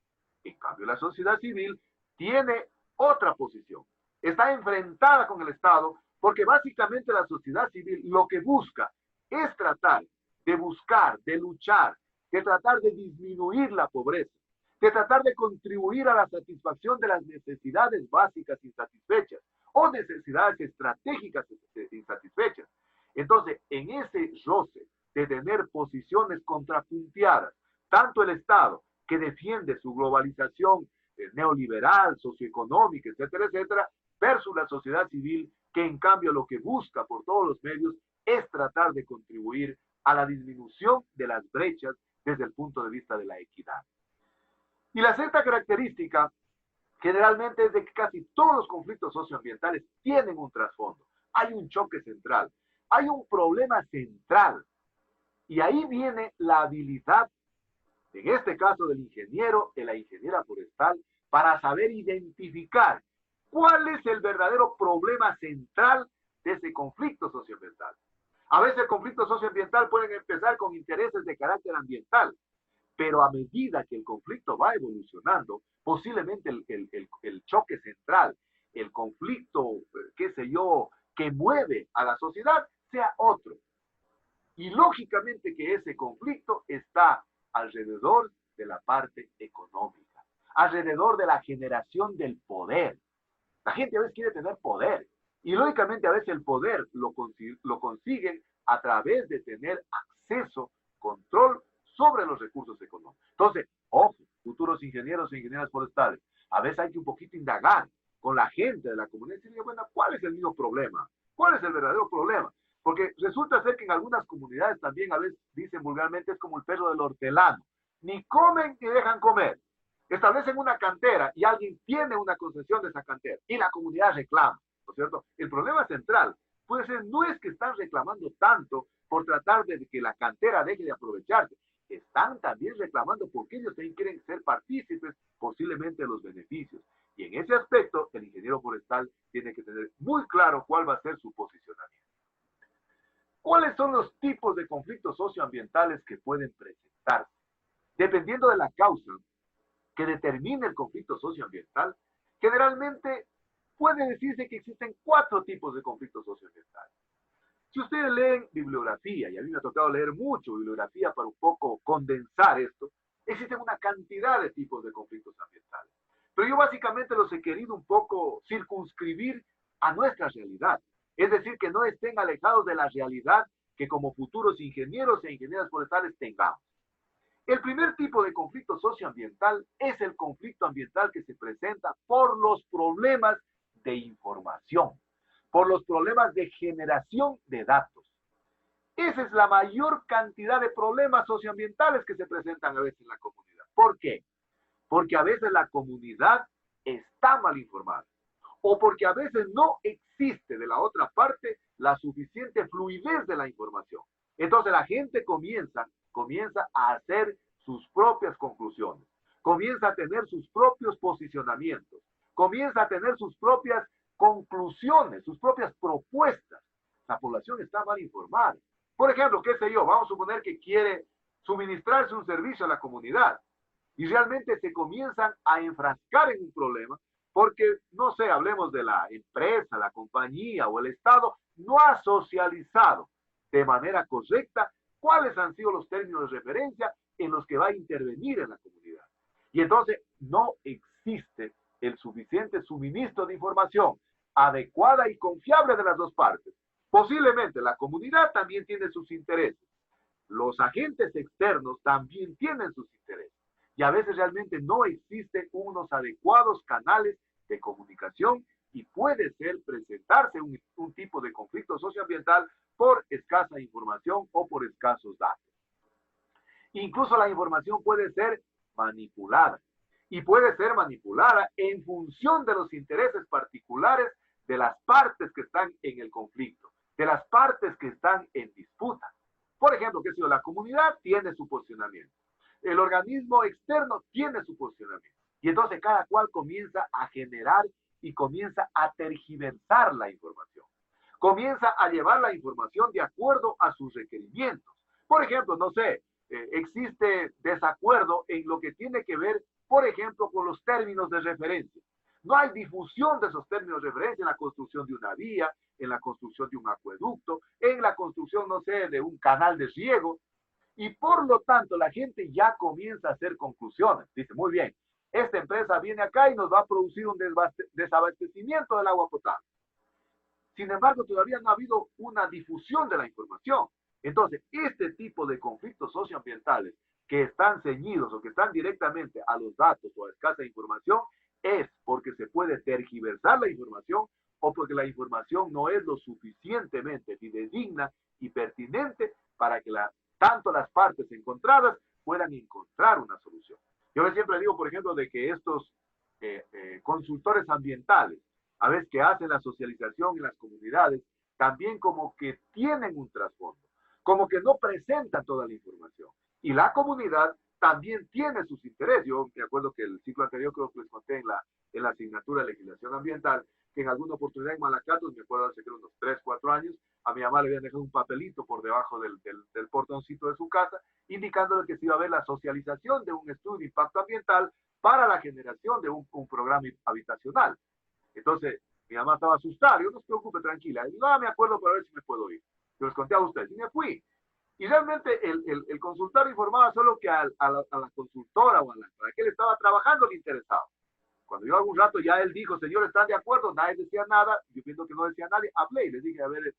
En cambio, la sociedad civil tiene otra posición. Está enfrentada con el Estado porque básicamente la sociedad civil lo que busca es tratar de buscar, de luchar, de tratar de disminuir la pobreza, de tratar de contribuir a la satisfacción de las necesidades básicas insatisfechas o necesidades estratégicas insatisfechas. Entonces, en ese roce de tener posiciones contrapunteadas, tanto el Estado, que defiende su globalización neoliberal, socioeconómica, etcétera, etcétera, versus la sociedad civil, que en cambio lo que busca por todos los medios es tratar de contribuir a la disminución de las brechas desde el punto de vista de la equidad. Y la sexta característica generalmente es de que casi todos los conflictos socioambientales tienen un trasfondo. Hay un choque central, hay un problema central. Y ahí viene la habilidad, en este caso del ingeniero, de la ingeniera forestal, para saber identificar cuál es el verdadero problema central de ese conflicto socioambiental. A veces el conflicto socioambiental puede empezar con intereses de carácter ambiental, pero a medida que el conflicto va evolucionando, posiblemente el choque central, el conflicto, qué sé yo, que mueve a la sociedad, sea otro. Y lógicamente que ese conflicto está alrededor de la parte económica, alrededor de la generación del poder. La gente a veces quiere tener poder, y lógicamente a veces el poder lo consiguen a través de tener acceso, control sobre los recursos económicos. Entonces, ojo, futuros ingenieros e ingenieras forestales, a veces hay que un poquito indagar con la gente de la comunidad y decir, bueno, ¿cuál es el mismo problema? ¿Cuál es el verdadero problema? Porque resulta ser que en algunas comunidades también a veces dicen vulgarmente es como el perro del hortelano. Ni comen ni dejan comer. Establecen una cantera y alguien tiene una concesión de esa cantera y la comunidad reclama, ¿no es cierto? El problema central puede ser, no es que están reclamando tanto por tratar de que la cantera deje de aprovecharse. Están también reclamando porque ellos también quieren ser partícipes posiblemente de los beneficios. Y en ese aspecto, el ingeniero forestal tiene que tener muy claro cuál va a ser su posicionamiento. ¿Cuáles son los tipos de conflictos socioambientales que pueden presentarse? Dependiendo de la causa que determine el conflicto socioambiental, generalmente puede decirse que existen 4 tipos de conflictos socioambientales. Si ustedes leen bibliografía, y a mí me ha tocado leer mucho bibliografía para un poco condensar esto, existen una cantidad de tipos de conflictos ambientales. Pero yo básicamente los he querido un poco circunscribir a nuestra realidad. Es decir, que no estén alejados de la realidad que como futuros ingenieros e ingenieras forestales tengamos. El primer tipo de conflicto socioambiental es el conflicto ambiental que se presenta por los problemas de información, por los problemas de generación de datos. Esa es la mayor cantidad de problemas socioambientales que se presentan a veces en la comunidad. ¿Por qué? Porque a veces la comunidad está mal informada o porque a veces no existe de la otra parte la suficiente fluidez de la información. Entonces la gente comienza a hacer sus propias conclusiones, comienza a tener sus propios posicionamientos, comienza a tener sus propias conclusiones, sus propias propuestas. La población está mal informada. Por ejemplo, qué sé yo, vamos a suponer que quiere suministrarse un servicio a la comunidad. Y realmente se comienzan a enfrascar en un problema porque, no sé, hablemos de la empresa, la compañía o el Estado, no ha socializado de manera correcta cuáles han sido los términos de referencia en los que va a intervenir en la comunidad. Y entonces no existe el suficiente suministro de información adecuada y confiable de las dos partes. Posiblemente la comunidad también tiene sus intereses. Los agentes externos también tienen sus intereses. Y a veces realmente no existen unos adecuados canales de comunicación y puede ser presentarse un tipo de conflicto socioambiental por escasa información o por escasos datos. Incluso la información puede ser manipulada y puede ser manipulada en función de los intereses particulares de las partes que están en el conflicto, de las partes que están en disputa. Por ejemplo, que si la comunidad tiene su posicionamiento, el organismo externo tiene su posicionamiento, y entonces cada cual comienza a generar y comienza a tergiversar la información. Comienza a llevar la información de acuerdo a sus requerimientos. Por ejemplo, no sé, existe desacuerdo en lo que tiene que ver, por ejemplo, con los términos de referencia. No hay difusión de esos términos de referencia en la construcción de una vía, en la construcción de un acueducto, en la construcción, no sé, de un canal de riego. Y por lo tanto, la gente ya comienza a hacer conclusiones. Dice, muy bien, esta empresa viene acá y nos va a producir un desabastecimiento del agua potable. Sin embargo, todavía no ha habido una difusión de la información. Entonces, este tipo de conflictos socioambientales que están ceñidos o que están directamente a los datos o a escasa información es porque se puede tergiversar la información o porque la información no es lo suficientemente fidedigna y pertinente para que tanto las partes encontradas puedan encontrar una solución. Yo siempre digo, por ejemplo, de que estos consultores ambientales, a veces que hacen la socialización en las comunidades, también como que tienen un trasfondo, como que no presentan toda la información. Y la comunidad también tiene sus intereses. Yo me acuerdo que el ciclo anterior creo que les conté en la asignatura de legislación ambiental, que en alguna oportunidad en Malacatos, me acuerdo hace unos 3, 4 años, a mi mamá le habían dejado un papelito por debajo del portoncito de su casa, indicándole que se iba a ver la socialización de un estudio de impacto ambiental para la generación de un programa habitacional. Entonces, mi mamá estaba asustada, yo no se preocupe, tranquila. Y digo, me acuerdo para ver si me puedo ir. Yo les conté a ustedes y me fui. Y realmente el consultor informaba solo que a la consultora o a la que él estaba trabajando le interesaba. Cuando yo algún rato ya él dijo, señor, ¿están de acuerdo? Nadie decía nada. Yo viendo que no decía nadie, hablé y le dije, a ver,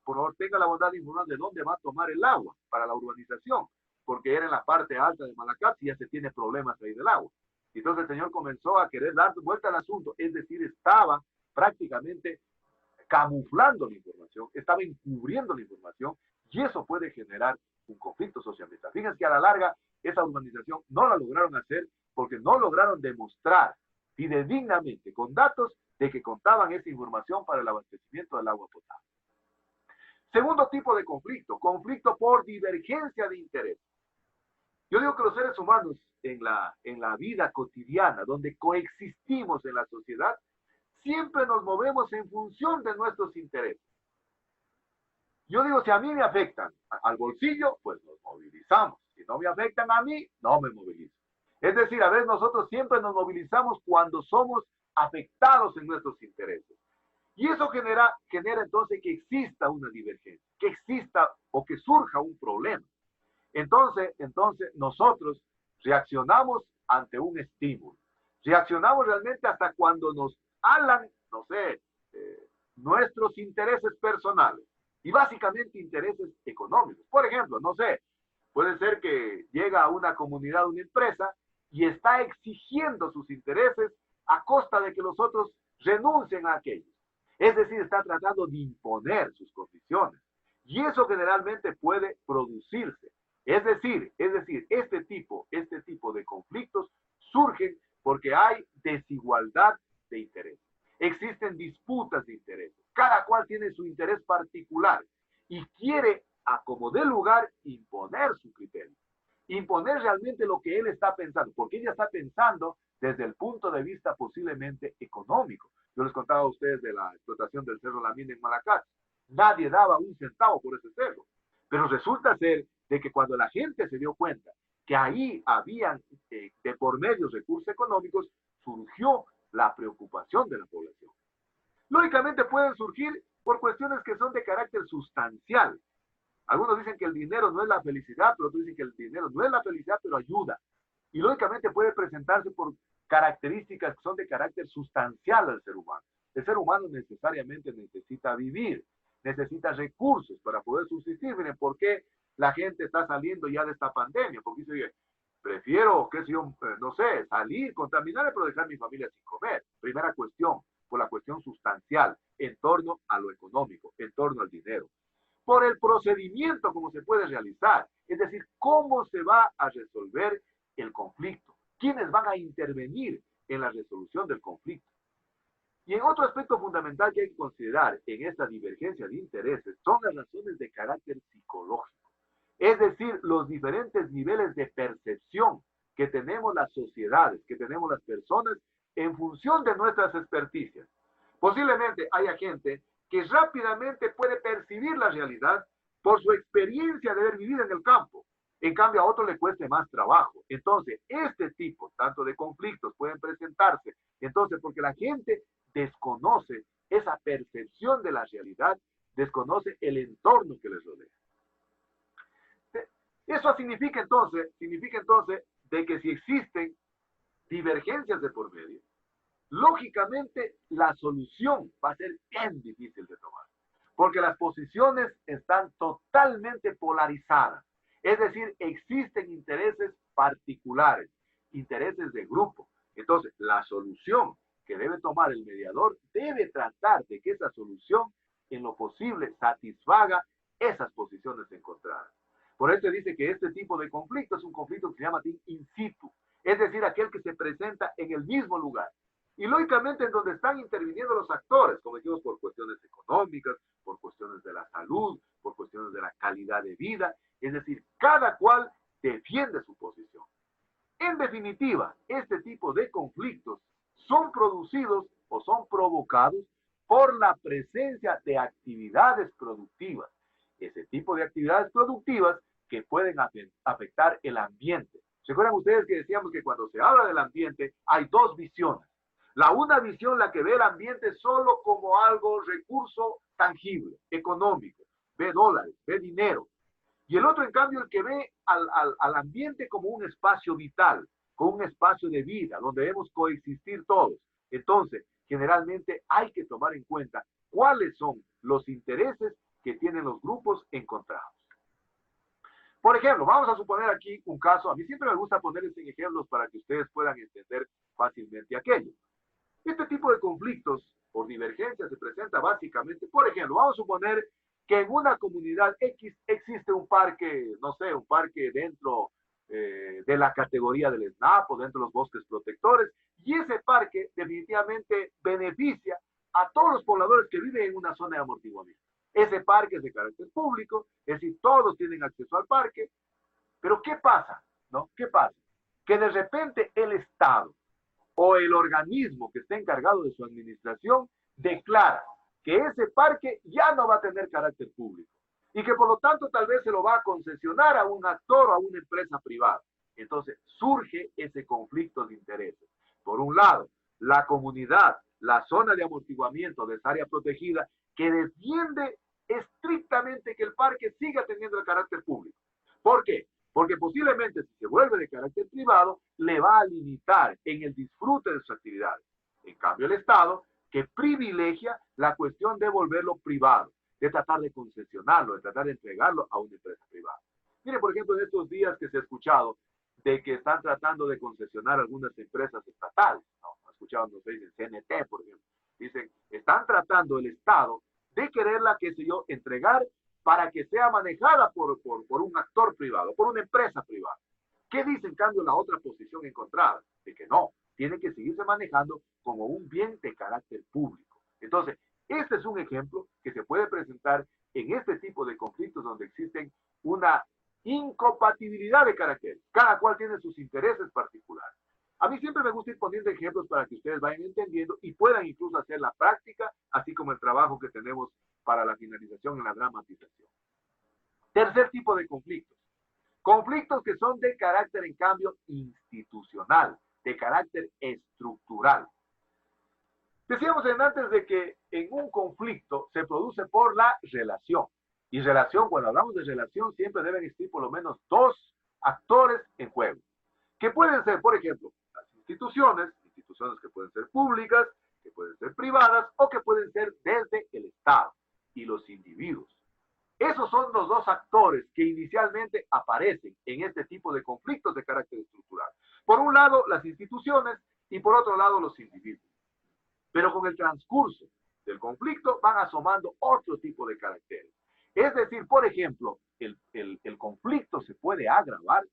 por favor, tenga la bondad de informar de dónde va a tomar el agua para la urbanización, porque era en la parte alta de Malacate y ya se tiene problemas ahí del agua. Y entonces el señor comenzó a querer dar vuelta al asunto, es decir, estaba prácticamente camuflando la información, estaba encubriendo la información, y eso puede generar un conflicto socioambiental. Fíjense que a la larga esa urbanización no la lograron hacer porque no lograron demostrar fidedignamente con datos de que contaban esa información para el abastecimiento del agua potable. Segundo tipo de conflicto, conflicto por divergencia de interés. Yo digo que los seres humanos en la vida cotidiana, donde coexistimos en la sociedad, siempre nos movemos en función de nuestros intereses. Yo digo, si a mí me afectan al bolsillo, pues nos movilizamos. Si no me afectan a mí, no me movilizo. Es decir, a veces nosotros siempre nos movilizamos cuando somos afectados en nuestros intereses. Y eso genera entonces que exista una divergencia, que exista o que surja un problema. Entonces nosotros reaccionamos ante un estímulo. Reaccionamos realmente hasta cuando nos hablan, no sé, nuestros intereses personales y básicamente intereses económicos. Por ejemplo, no sé, puede ser que llega a una comunidad, una empresa y está exigiendo sus intereses a costa de que los otros renuncien a aquellos. Es decir, está tratando de imponer sus condiciones. Y eso generalmente puede producirse. Es decir, este tipo de conflictos surgen porque hay desigualdad de interés. Existen disputas de intereses. Cada cual tiene su interés particular y quiere, a como dé lugar, imponer su criterio. Imponer realmente lo que él está pensando, porque ella está pensando desde el punto de vista posiblemente económico. Yo les contaba a ustedes de la explotación del Cerro La Mina en Malacate. Nadie daba un centavo por ese cerro. Pero resulta ser de que cuando la gente se dio cuenta que ahí habían de por medio recursos económicos, surgió la preocupación de la población. Lógicamente pueden surgir por cuestiones que son de carácter sustancial. Algunos dicen que el dinero no es la felicidad, pero otros dicen que el dinero no es la felicidad, pero ayuda. Y lógicamente puede presentarse por características que son de carácter sustancial al ser humano. El ser humano necesariamente necesita vivir, necesita recursos para poder subsistir. Miren, ¿por qué la gente está saliendo ya de esta pandemia? Porque dice, oye, prefiero, qué sé yo, no sé, salir, contaminarme, pero dejar a mi familia sin comer. Primera cuestión, por la cuestión sustancial, en torno a lo económico, en torno al dinero. Por el procedimiento como se puede realizar, es decir, cómo se va a resolver el conflicto, quiénes van a intervenir en la resolución del conflicto. Y en otro aspecto fundamental que hay que considerar en esta divergencia de intereses son las razones de carácter psicológico, es decir, los diferentes niveles de percepción que tenemos las sociedades, que tenemos las personas en función de nuestras experticias. Posiblemente haya gente que rápidamente puede percibir la realidad por su experiencia de haber vivido en el campo. En cambio, a otro le cueste más trabajo. Entonces, este tipo, tanto de conflictos, pueden presentarse. Entonces, porque la gente desconoce esa percepción de la realidad, desconoce el entorno que les rodea. Eso significa entonces de que si existen divergencias de por medio, lógicamente la solución va a ser bien difícil de tomar, porque las posiciones están totalmente polarizadas. Es decir, existen intereses particulares, intereses de grupo. Entonces, la solución que debe tomar el mediador debe tratar de que esa solución, en lo posible, satisfaga esas posiciones encontradas. Por eso dice que este tipo de conflicto es un conflicto que se llama in situ, es decir, aquel que se presenta en el mismo lugar. Y lógicamente en donde están interviniendo los actores, como decimos, por cuestiones económicas, por cuestiones de la salud, por cuestiones de la calidad de vida, es decir, cada cual defiende su posición. En definitiva, este tipo de conflictos son producidos o son provocados por la presencia de actividades productivas. Ese tipo de actividades productivas que pueden afectar el ambiente. ¿Recuerdan ustedes que decíamos que cuando se habla del ambiente hay dos visiones? La una visión, la que ve el ambiente solo como algo, recurso tangible, económico, ve dólares, ve dinero. Y el otro, en cambio, el que ve al ambiente como un espacio vital, como un espacio de vida, donde debemos coexistir todos. Entonces, generalmente hay que tomar en cuenta cuáles son los intereses que tienen los grupos encontrados. Por ejemplo, vamos a suponer aquí un caso. A mí siempre me gusta ponerles en ejemplos para que ustedes puedan entender fácilmente aquello. Este tipo de conflictos por divergencia se presenta básicamente, por ejemplo, vamos a suponer que en una comunidad X existe un parque, no sé, un parque dentro de la categoría del SNAP o dentro de los bosques protectores, y ese parque definitivamente beneficia a todos los pobladores que viven en una zona de amortiguamiento. Ese parque es de carácter público, es decir, todos tienen acceso al parque, pero ¿qué pasa? ¿No? ¿Qué pasa? Que de repente el Estado o el organismo que esté encargado de su administración declara que ese parque ya no va a tener carácter público y que por lo tanto tal vez se lo va a concesionar a un actor o a una empresa privada. Entonces surge ese conflicto de intereses. Por un lado, la comunidad, la zona de amortiguamiento de esa área protegida que defiende estrictamente que el parque siga teniendo el carácter público. ¿Por qué? Porque posiblemente si se vuelve de carácter privado, le va a limitar en el disfrute de sus actividades. En cambio, el Estado, que privilegia la cuestión de volverlo privado, de tratar de concesionarlo, de tratar de entregarlo a una empresa privada. Mire, por ejemplo, en estos días que se ha escuchado de que están tratando de concesionar algunas empresas estatales, ¿no? Han escuchado, no sé, dicen CNT, por ejemplo. Dicen, están tratando el Estado de quererla, qué sé yo, entregar para que sea manejada por un actor privado, por una empresa privada. ¿Qué dice en cambio la otra posición encontrada? De que no, tiene que seguirse manejando como un bien de carácter público. Entonces, este es un ejemplo que se puede presentar en este tipo de conflictos donde existen una incompatibilidad de caracteres. Cada cual tiene sus intereses particulares. A mí siempre me gusta ir poniendo ejemplos para que ustedes vayan entendiendo y puedan incluso hacer la práctica, así como el trabajo que tenemos para la finalización en la dramatización. Tercer tipo de conflictos. Conflictos que son de carácter, en cambio, institucional, de carácter estructural. Decíamos antes de que en un conflicto se produce por la relación. Y relación, cuando hablamos de relación, siempre deben existir por lo menos dos actores en juego. Que pueden ser, por ejemplo, las instituciones que pueden ser públicas, que pueden ser privadas o que pueden ser desde el Estado y los individuos. Esos son los dos actores que inicialmente aparecen en este tipo de conflictos de carácter estructural. Por un lado, las instituciones y por otro lado, los individuos. Pero con el transcurso del conflicto van asomando otro tipo de caracteres. Es decir, por ejemplo, el conflicto se puede agravar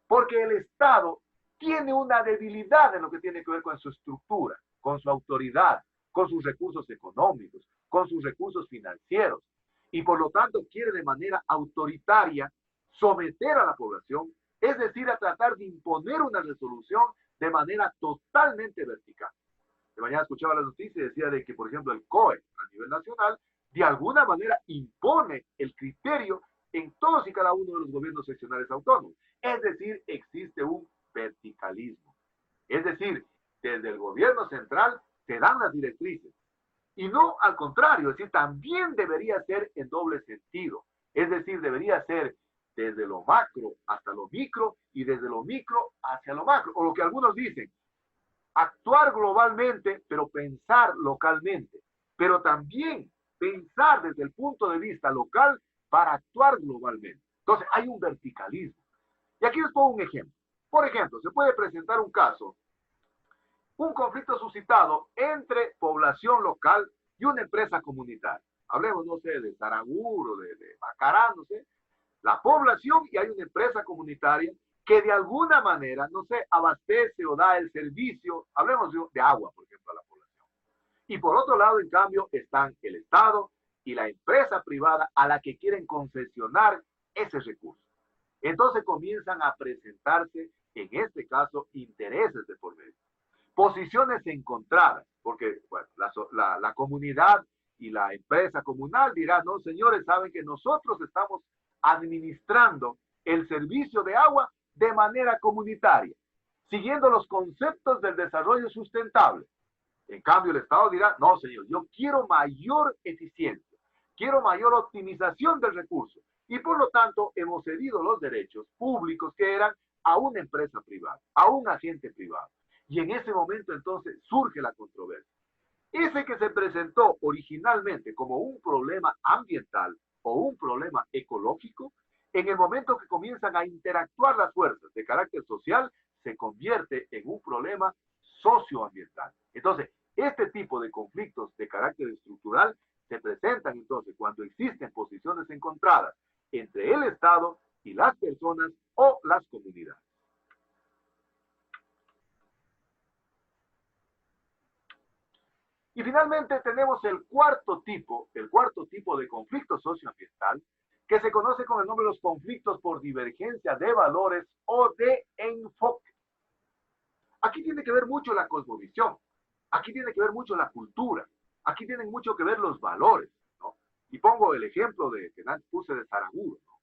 porque el Estado tiene una debilidad en lo que tiene que ver con su estructura, con su autoridad, con sus recursos económicos, con sus recursos financieros, y por lo tanto quiere de manera autoritaria someter a la población, es decir, a tratar de imponer una resolución de manera totalmente vertical. De mañana escuchaba la noticia y decía de que, por ejemplo, el COE a nivel nacional, de alguna manera impone el criterio en todos y cada uno de los gobiernos seccionales autónomos. Es decir, existe un verticalismo. Es decir, desde el gobierno central se dan las directrices. Y no al contrario, es decir, también debería ser en doble sentido. Es decir, debería ser desde lo macro hasta lo micro y desde lo micro hacia lo macro. O lo que algunos dicen, actuar globalmente, pero pensar localmente. Pero también pensar desde el punto de vista local para actuar globalmente. Entonces, hay un verticalismo. Y aquí les pongo un ejemplo. Por ejemplo, se puede presentar un caso, un conflicto suscitado entre población local y una empresa comunitaria. Hablemos, no sé, de Saraguro, de Macará, no sé. La población y hay una empresa comunitaria que de alguna manera, no sé, abastece o da el servicio, hablemos de agua, por ejemplo, a la población. Y por otro lado, en cambio, están el Estado y la empresa privada a la que quieren concesionar ese recurso. Entonces comienzan a presentarse, en este caso, intereses de por medio. Posiciones encontradas, porque bueno, la comunidad y la empresa comunal dirán, no, señores, saben que nosotros estamos administrando el servicio de agua de manera comunitaria, siguiendo los conceptos del desarrollo sustentable. En cambio, el Estado dirá, no, señor, yo quiero mayor eficiencia, quiero mayor optimización del recurso. Y por lo tanto, hemos cedido los derechos públicos que eran a una empresa privada, a un agente privado. Y en ese momento, entonces, surge la controversia. Ese que se presentó originalmente como un problema ambiental o un problema ecológico, en el momento que comienzan a interactuar las fuerzas de carácter social, se convierte en un problema socioambiental. Entonces, este tipo de conflictos de carácter estructural se presentan entonces cuando existen posiciones encontradas entre el Estado y las personas o las comunidades. Y finalmente tenemos el cuarto tipo de conflicto socioambiental, que se conoce con el nombre de los conflictos por divergencia de valores o de enfoque. Aquí tiene que ver mucho la cosmovisión, aquí tiene que ver mucho la cultura, aquí tienen mucho que ver los valores, ¿no? Y pongo el ejemplo que antes puse de Saraguro, ¿no?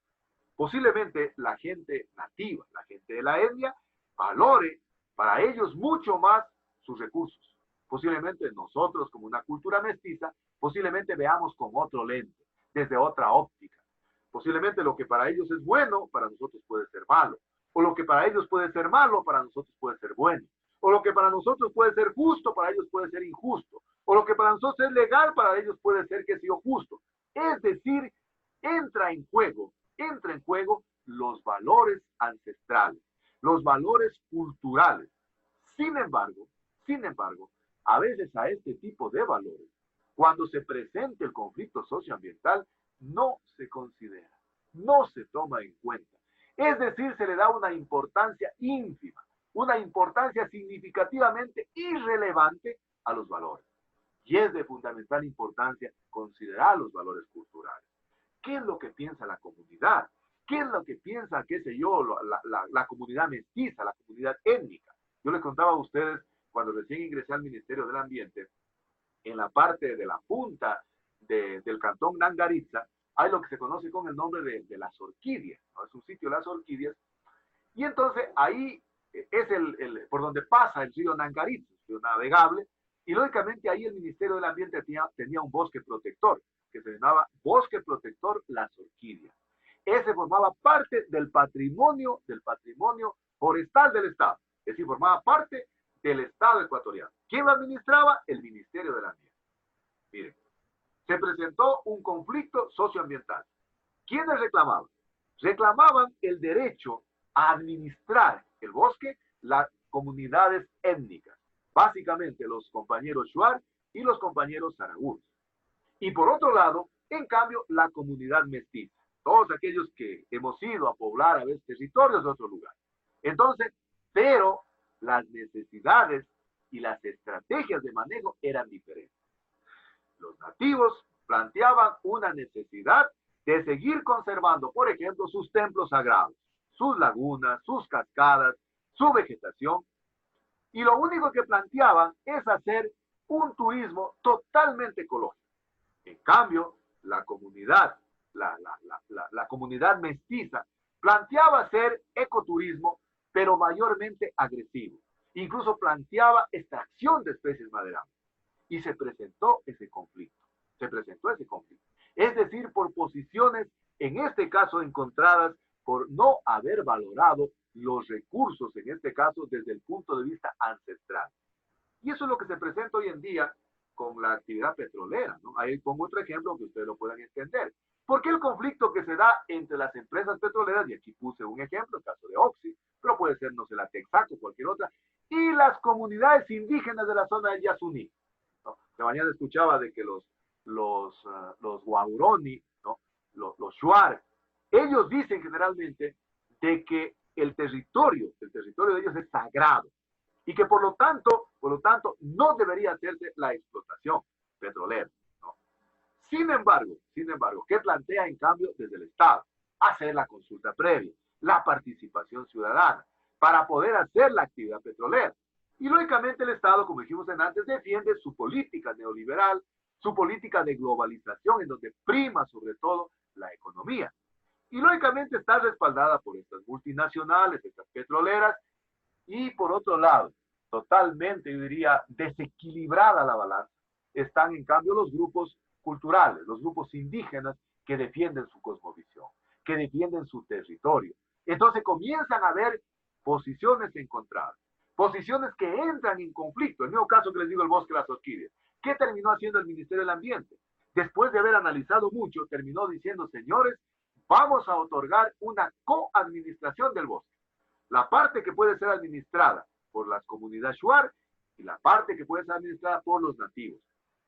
Posiblemente la gente nativa, la gente de la etnia, valore para ellos mucho más sus recursos. Posiblemente nosotros, como una cultura mestiza, posiblemente veamos con otro lente, desde otra óptica. Posiblemente lo que para ellos es bueno, para nosotros puede ser malo. O lo que para ellos puede ser malo, para nosotros puede ser bueno. O lo que para nosotros puede ser justo, para ellos puede ser injusto. O lo que para nosotros es legal, para ellos puede ser, que sea justo. Es decir, entra en juego los valores ancestrales, los valores culturales. Sin embargo, a veces a este tipo de valores, cuando se presente el conflicto socioambiental, no se considera, no se toma en cuenta. Es decir, se le da una importancia ínfima, una importancia significativamente irrelevante a los valores. Y es de fundamental importancia considerar los valores culturales. ¿Qué es lo que piensa la comunidad? ¿Qué es lo que piensa, qué sé yo, la comunidad mestiza, la comunidad étnica? Yo les contaba a ustedes, cuando recién ingresé al Ministerio del Ambiente, en la parte de la punta del cantón Nangaritza, hay lo que se conoce con el nombre de las orquídeas, ¿no? Es un sitio de las orquídeas. Y entonces ahí es por donde pasa el río Nangarit, un río navegable, y lógicamente ahí el Ministerio del Ambiente tenía un bosque protector, que se llamaba Bosque Protector Las Orquídeas. Ese formaba parte del patrimonio forestal del Estado, es decir, formaba parte del Estado ecuatoriano. ¿Quién lo administraba? El Ministerio del Ambiente. Miren, se presentó un conflicto socioambiental. ¿Quiénes reclamaban? Reclamaban el derecho a administrar el bosque las comunidades étnicas, básicamente los compañeros Shuar y los compañeros Saraús. Y por otro lado, en cambio, la comunidad mestiza, todos aquellos que hemos ido a poblar a veces territorios de otro lugar. Entonces, pero las necesidades y las estrategias de manejo eran diferentes. Los nativos planteaban una necesidad de seguir conservando, por ejemplo, sus templos sagrados, sus lagunas, sus cascadas, su vegetación, y lo único que planteaban es hacer un turismo totalmente ecológico. En cambio, la comunidad mestiza planteaba hacer ecoturismo, pero mayormente agresivo. Incluso planteaba extracción de especies maderables. Y se presentó ese conflicto. Es decir, por posiciones, en este caso, encontradas por no haber valorado los recursos, en este caso, desde el punto de vista ancestral. Y eso es lo que se presenta hoy en día con la actividad petrolera, ¿no? Ahí pongo otro ejemplo que ustedes lo puedan entender. ¿Por qué el conflicto que se da entre las empresas petroleras? Y aquí puse un ejemplo, el caso de Oxy, pero puede ser, no sé, la Texaco o cualquier otra, y las comunidades indígenas de la zona del Yasuní, ¿no? De mañana escuchaba de que los Huauroni, ¿no? Los Shuar, ellos dicen generalmente de que el territorio de ellos es sagrado y que por lo tanto no debería hacerse la explotación petrolera, ¿no? Sin embargo, ¿qué plantea en cambio desde el Estado? Hacer la consulta previa, la participación ciudadana, para poder hacer la actividad petrolera. Y lógicamente el Estado, como dijimos antes, defiende su política neoliberal, su política de globalización, en donde prima sobre todo la economía. Y lógicamente está respaldada por estas multinacionales, estas petroleras, y por otro lado, totalmente, yo diría, desequilibrada la balanza, están en cambio los grupos culturales, los grupos indígenas que defienden su cosmovisión, que defienden su territorio. Entonces comienzan a haber posiciones encontradas, posiciones que entran en conflicto. El mismo caso que les digo, el bosque de las orquídeas. ¿Qué terminó haciendo el Ministerio del Ambiente? Después de haber analizado mucho, terminó diciendo, señores, vamos a otorgar una coadministración del bosque. La parte que puede ser administrada por las comunidades Shuar y la parte que puede ser administrada por los nativos.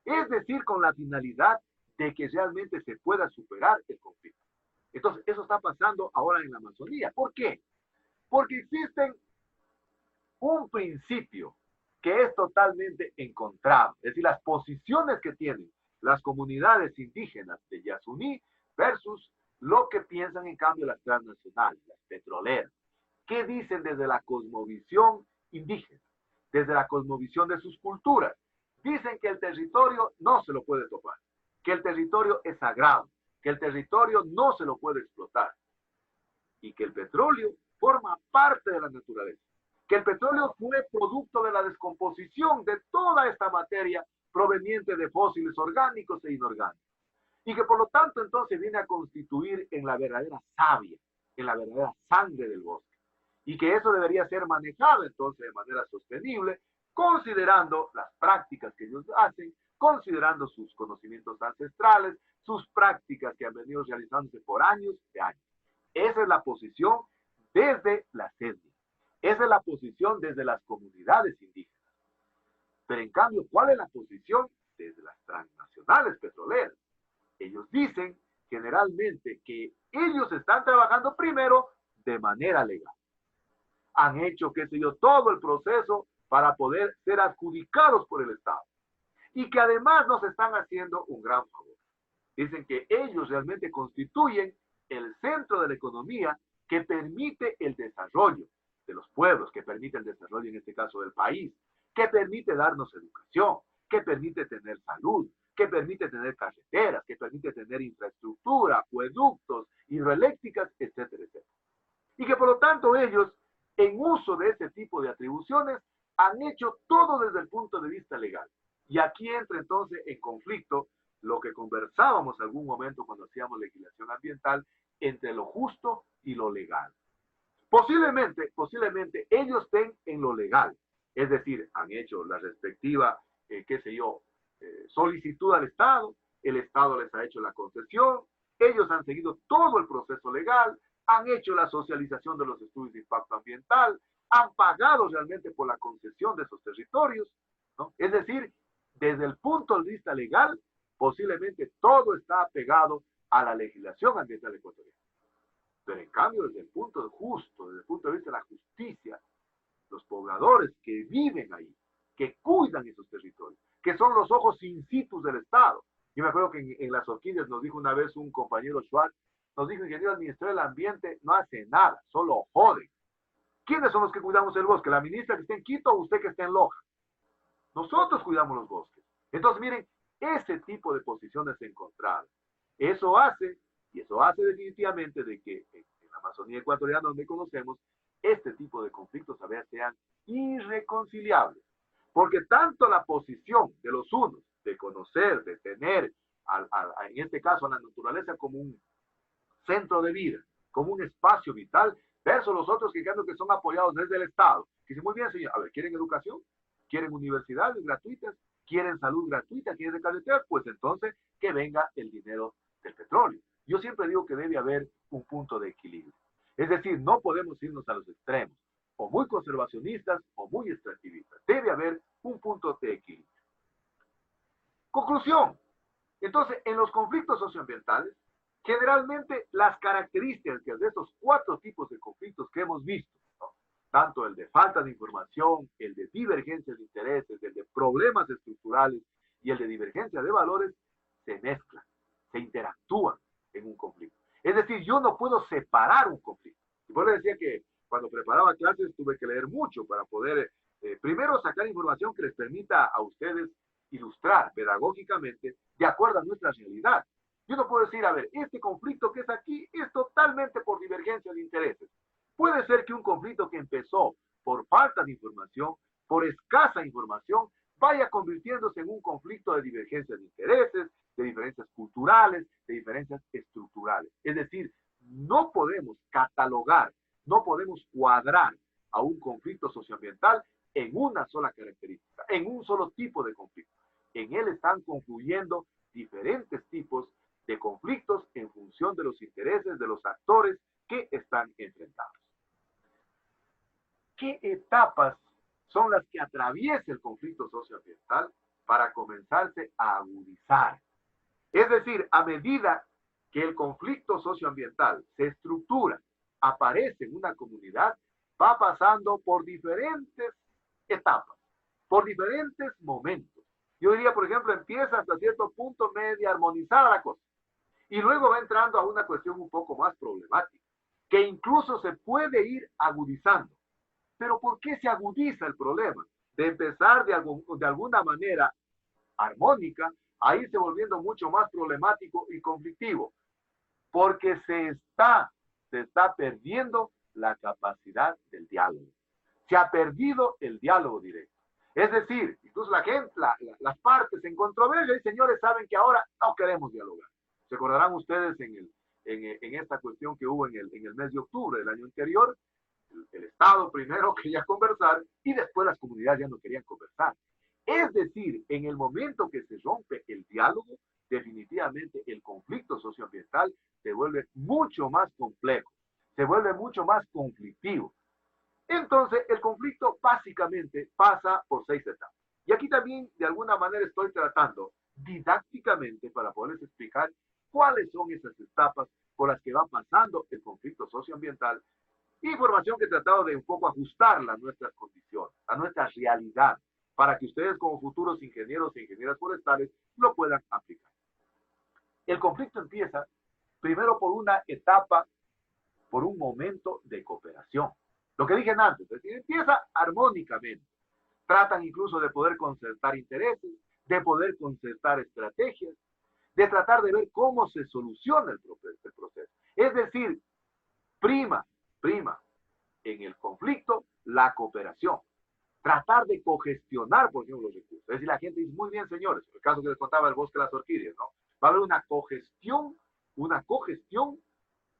Es decir, con la finalidad de que realmente se pueda superar el conflicto. Entonces, eso está pasando ahora en la Amazonía. ¿Por qué? Porque existen un principio que es totalmente encontrado. Es decir, las posiciones que tienen las comunidades indígenas de Yasuní versus lo que piensan en cambio las transnacionales, las petroleras. ¿Qué dicen desde la cosmovisión indígena? Desde la cosmovisión de sus culturas. Dicen que el territorio no se lo puede topar, que el territorio es sagrado, que el territorio no se lo puede explotar y que el petróleo forma parte de la naturaleza, que el petróleo fue producto de la descomposición de toda esta materia proveniente de fósiles orgánicos e inorgánicos y que por lo tanto entonces viene a constituir en la verdadera savia, en la verdadera sangre del bosque y que eso debería ser manejado entonces de manera sostenible, considerando las prácticas que ellos hacen, considerando sus conocimientos ancestrales, sus prácticas que han venido realizándose por años y años. Esa es la posición desde las etnias. Esa es la posición desde las comunidades indígenas. Pero en cambio, ¿cuál es la posición desde las transnacionales petroleras? Ellos dicen generalmente que ellos están trabajando primero de manera legal. Han hecho, qué sé yo, todo el proceso para poder ser adjudicados por el Estado. Y que además nos están haciendo un gran favor. Dicen que ellos realmente constituyen el centro de la economía que permite el desarrollo de los pueblos, que permite el desarrollo en este caso del país, que permite darnos educación, que permite tener salud, que permite tener carreteras, que permite tener infraestructura, acueductos, hidroeléctricas, etcétera, etcétera. Y que por lo tanto ellos, en uso de ese tipo de atribuciones, han hecho todo desde el punto de vista legal. Y aquí entra entonces en conflicto lo que conversábamos algún momento cuando hacíamos legislación ambiental entre lo justo y lo legal. Posiblemente ellos estén en lo legal, es decir, han hecho la respectiva, solicitud al Estado, el Estado les ha hecho la concesión, ellos han seguido todo el proceso legal, han hecho la socialización de los estudios de impacto ambiental, han pagado realmente por la concesión de esos territorios, ¿no? Es decir, desde el punto de vista legal, posiblemente todo está apegado a la legislación ambiental ecuatoriana. Pero en cambio, desde el punto justo, desde el punto de vista de la justicia, los pobladores que viven ahí, que cuidan esos territorios, que son los ojos in situ del Estado. Yo me acuerdo que en las orquídeas nos dijo una vez un compañero Schwartz, nos dijo: ingeniero, el Ministerio del Ambiente no hace nada, solo jode. ¿Quiénes son los que cuidamos el bosque? ¿La ministra que está en Quito o usted que está en Loja? Nosotros cuidamos los bosques. Entonces, miren, ese tipo de posiciones encontradas, eso hace definitivamente de que en la Amazonía ecuatoriana, donde conocemos, este tipo de conflictos a veces sean irreconciliables. Porque tanto la posición de los unos, de conocer, de tener, en este caso, a la naturaleza como un centro de vida, como un espacio vital, versus los otros que creo que son apoyados desde el Estado. Que dicen: muy bien, señor, a ver, ¿quieren educación? ¿Quieren universidades gratuitas? ¿Quieren salud gratuita? ¿Quieren carretera? Pues entonces que venga el dinero del petróleo. Yo siempre digo que debe haber un punto de equilibrio. Es decir, no podemos irnos a los extremos, o muy conservacionistas o muy extractivistas. Debe haber un punto de equilibrio. Conclusión. Entonces, en los conflictos socioambientales, generalmente las características de estos 4 tipos de conflictos que hemos visto, ¿no? Tanto el de falta de información, el de divergencia de intereses, el de problemas estructurales y el de divergencia de valores, se mezclan, se interactúan en un conflicto. Es decir, yo no puedo separar un conflicto. Y por eso decía que cuando preparaba clases tuve que leer mucho para poder, primero, sacar información que les permita a ustedes ilustrar pedagógicamente de acuerdo a nuestra realidad. Yo no puedo decir: a ver, este conflicto que es aquí es totalmente por divergencia de intereses. Puede ser que un conflicto que empezó por falta de información, por escasa información, vaya convirtiéndose en un conflicto de divergencia de intereses, de diferencias culturales, de diferencias estructurales. Es decir, no podemos catalogar, no podemos cuadrar a un conflicto socioambiental en una sola característica, en un solo tipo de conflicto. En él están confluyendo diferentes tipos de conflictos en función de los intereses de los actores que están enfrentados. ¿Qué etapas son las que atraviesa el conflicto socioambiental para comenzarse a agudizar? Es decir, a medida que el conflicto socioambiental se estructura, aparece en una comunidad, va pasando por diferentes etapas, por diferentes momentos. Yo diría, por ejemplo, empieza hasta cierto punto media armonizada la cosa, y luego va entrando a una cuestión un poco más problemática, que incluso se puede ir agudizando. Pero ¿por qué se agudiza el problema? De empezar de alguna manera armónica a irse volviendo mucho más problemático y conflictivo, porque se está perdiendo la capacidad del diálogo. Se ha perdido el diálogo directo. Es decir, incluso la gente, las partes en controversia, y señores, saben que ahora no queremos dialogar. Se acordarán ustedes en esta cuestión que hubo en el mes de octubre del año anterior, el Estado primero quería conversar y después las comunidades ya no querían conversar. Es decir, en el momento que se rompe el diálogo, definitivamente el conflicto socioambiental se vuelve mucho más complejo, se vuelve mucho más conflictivo. Entonces, el conflicto básicamente pasa por 6 etapas. Y aquí también, de alguna manera, estoy tratando didácticamente para poderles explicar cuáles son esas etapas por las que va pasando el conflicto socioambiental. Información que he tratado de un poco ajustarla a nuestras condiciones, a nuestra realidad, para que ustedes como futuros ingenieros e ingenieras forestales lo puedan aplicar. El conflicto empieza primero por una etapa, por un momento de cooperación. Lo que dije antes, es decir, empieza armónicamente. Tratan incluso de poder concertar intereses, de poder concertar estrategias, de tratar de ver cómo se soluciona el proceso. Es decir, prima en el conflicto la cooperación. Tratar de cogestionar, por ejemplo, los recursos. Es decir, la gente dice, muy bien, señores, el caso que les contaba el bosque de las orquídeas, ¿no? Va a haber una cogestión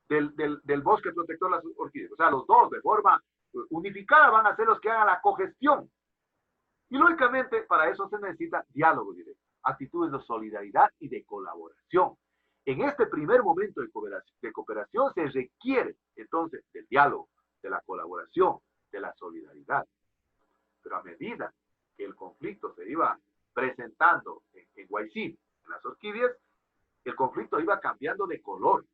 del bosque protector de las orquídeas. O sea, los dos, de forma unificada, van a ser los que hagan la cogestión. Y lógicamente, para eso se necesita diálogo directo, actitudes de solidaridad y de colaboración. En este primer momento de cooperación se requiere, entonces, del diálogo, de la colaboración, de la solidaridad. Pero a medida que el conflicto se iba presentando en Guaycín, en las orquídeas, el conflicto iba cambiando de color.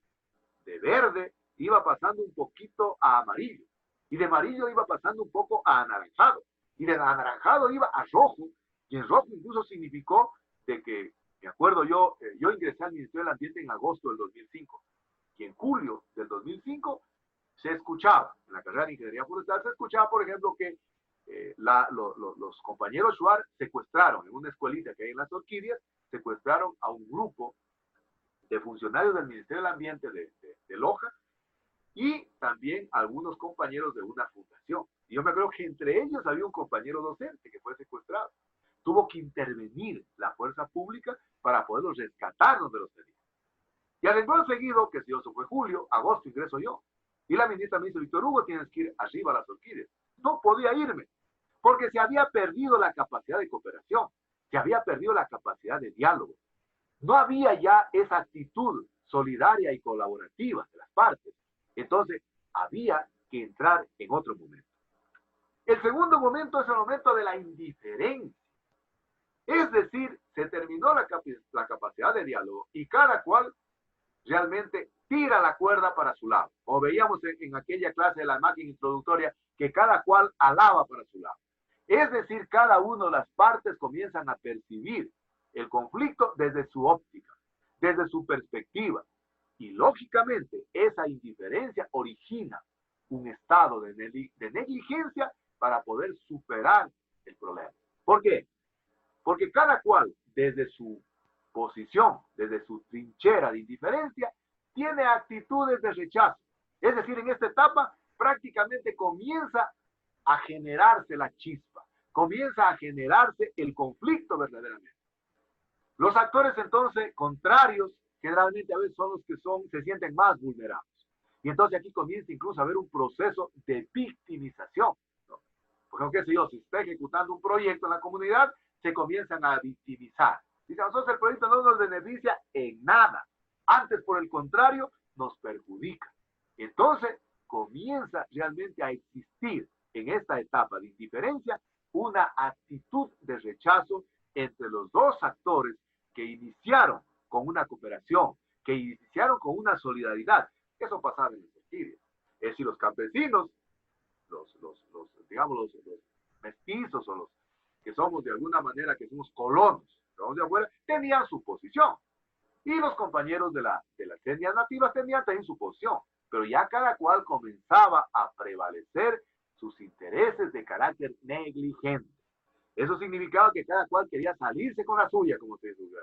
De verde iba pasando un poquito a amarillo. Y de amarillo iba pasando un poco a anaranjado. Y de anaranjado iba a rojo. Y en rojo incluso significó de que, me acuerdo yo ingresé al Ministerio del Ambiente en agosto del 2005. Y en julio del 2005 se escuchaba, en la carrera de Ingeniería Forestal, se escuchaba, por ejemplo, que los compañeros Shuar secuestraron en una escuelita que hay en las orquídeas, secuestraron a un grupo de funcionarios del Ministerio del Ambiente de Loja y también algunos compañeros de una fundación. Y yo me acuerdo que entre ellos había un compañero docente que fue secuestrado. Tuvo que intervenir la fuerza pública para poderlos rescatar donde los tenían. Y al entonces seguido, que si eso fue julio, agosto, ingreso yo. Y la ministra me dice, Víctor Hugo, tienes que ir arriba a las orquídeas. No podía irme, porque se había perdido la capacidad de cooperación, se había perdido la capacidad de diálogo. No había ya esa actitud solidaria y colaborativa de las partes. Entonces, había que entrar en otro momento. El segundo momento es el momento de la indiferencia. Es decir, se terminó la capacidad de diálogo y cada cual realmente tira la cuerda para su lado. O veíamos en aquella clase de la máquina introductoria que cada cual alaba para su lado. Es decir, cada una de las partes comienzan a percibir el conflicto desde su óptica, desde su perspectiva. Y lógicamente esa indiferencia origina un estado de negligencia para poder superar el problema. ¿Por qué? Porque cada cual desde su posición, desde su trinchera de indiferencia, tiene actitudes de rechazo. Es decir, en esta etapa prácticamente comienza a generarse la chispa, comienza a generarse el conflicto verdaderamente. Los actores entonces contrarios generalmente a veces son los que se sienten más vulnerables. Y entonces aquí comienza incluso a haber un proceso de victimización, ¿no? Porque, qué sé yo, si se está ejecutando un proyecto en la comunidad, se comienzan a victimizar. Dicen, nosotros el proyecto no nos beneficia en nada. Antes, por el contrario, nos perjudica. Entonces, comienza realmente a existir en esta etapa de indiferencia una actitud de rechazo entre los dos actores que iniciaron con una cooperación, que iniciaron con una solidaridad. Eso pasaba en las orquídeas. Es decir, los campesinos, los mestizos o los que somos de alguna manera, que somos colonos, vamos de afuera, tenían su posición. Y los compañeros de las etnias nativas tenían también su posición. Pero ya cada cual comenzaba a prevalecer sus intereses de carácter negligente. Eso significaba que cada cual quería salirse con la suya, como se dice.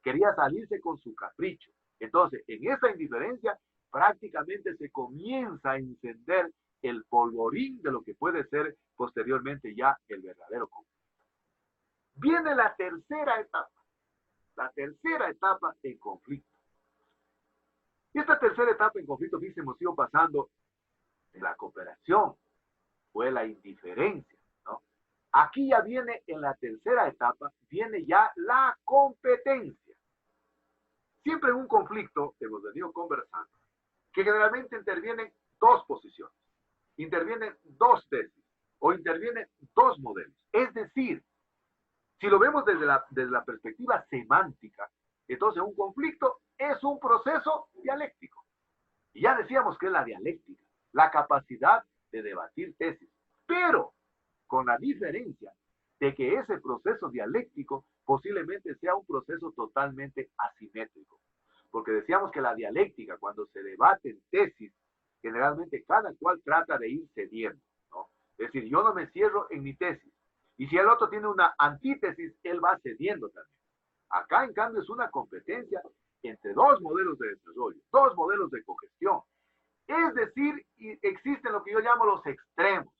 Quería salirse con su capricho. Entonces, en esa indiferencia, prácticamente se comienza a encender el polvorín de lo que puede ser posteriormente ya el verdadero conflicto. Viene la tercera etapa en conflicto. Y esta tercera etapa en conflicto, fíjense, hemos ido pasando de la cooperación, fue la indiferencia, ¿no? Aquí ya viene, en la tercera etapa, viene ya la competencia. Siempre en un conflicto, hemos venido conversando, que generalmente intervienen dos posiciones, intervienen dos tesis, o intervienen dos modelos. Es decir, si lo vemos desde la perspectiva semántica, entonces un conflicto es un proceso dialéctico. Y ya decíamos que es la dialéctica, la capacidad de debatir tesis. Pero con la diferencia de que ese proceso dialéctico posiblemente sea un proceso totalmente asimétrico. Porque decíamos que la dialéctica, cuando se debaten tesis, generalmente cada cual trata de ir cediendo, ¿no? Es decir, yo no me cierro en mi tesis. Y si el otro tiene una antítesis, él va cediendo también. Acá, en cambio, es una competencia entre dos modelos de desarrollo, dos modelos de cogestión. Es decir, existen lo que yo llamo los extremos,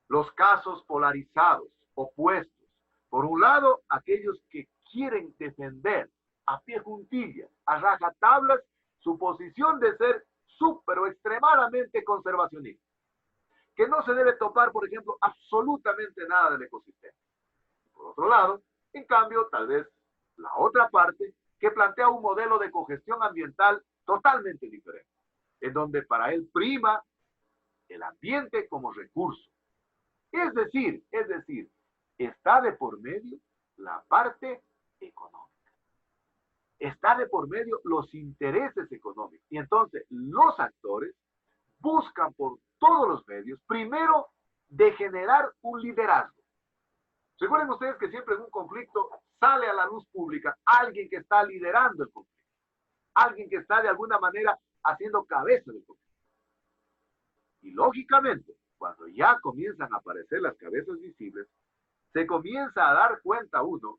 los casos polarizados, opuestos. Por un lado, aquellos que quieren defender a pie juntillas, a rajatablas, su posición de ser súper o extremadamente conservacionista, que no se debe topar, por ejemplo, absolutamente nada del ecosistema. Por otro lado, en cambio, tal vez la otra parte que plantea un modelo de cogestión ambiental totalmente diferente, en donde para él prima el ambiente como recurso. Es decir, está de por medio la parte económica. Está de por medio los intereses económicos. Y entonces los actores buscan por todos los medios, primero, de generar un liderazgo. Recuerden ustedes que siempre en un conflicto sale a la luz pública alguien que está liderando el conflicto, alguien que está de alguna manera haciendo cabeza del conflicto. Y lógicamente, cuando ya comienzan a aparecer las cabezas visibles, se comienza a dar cuenta uno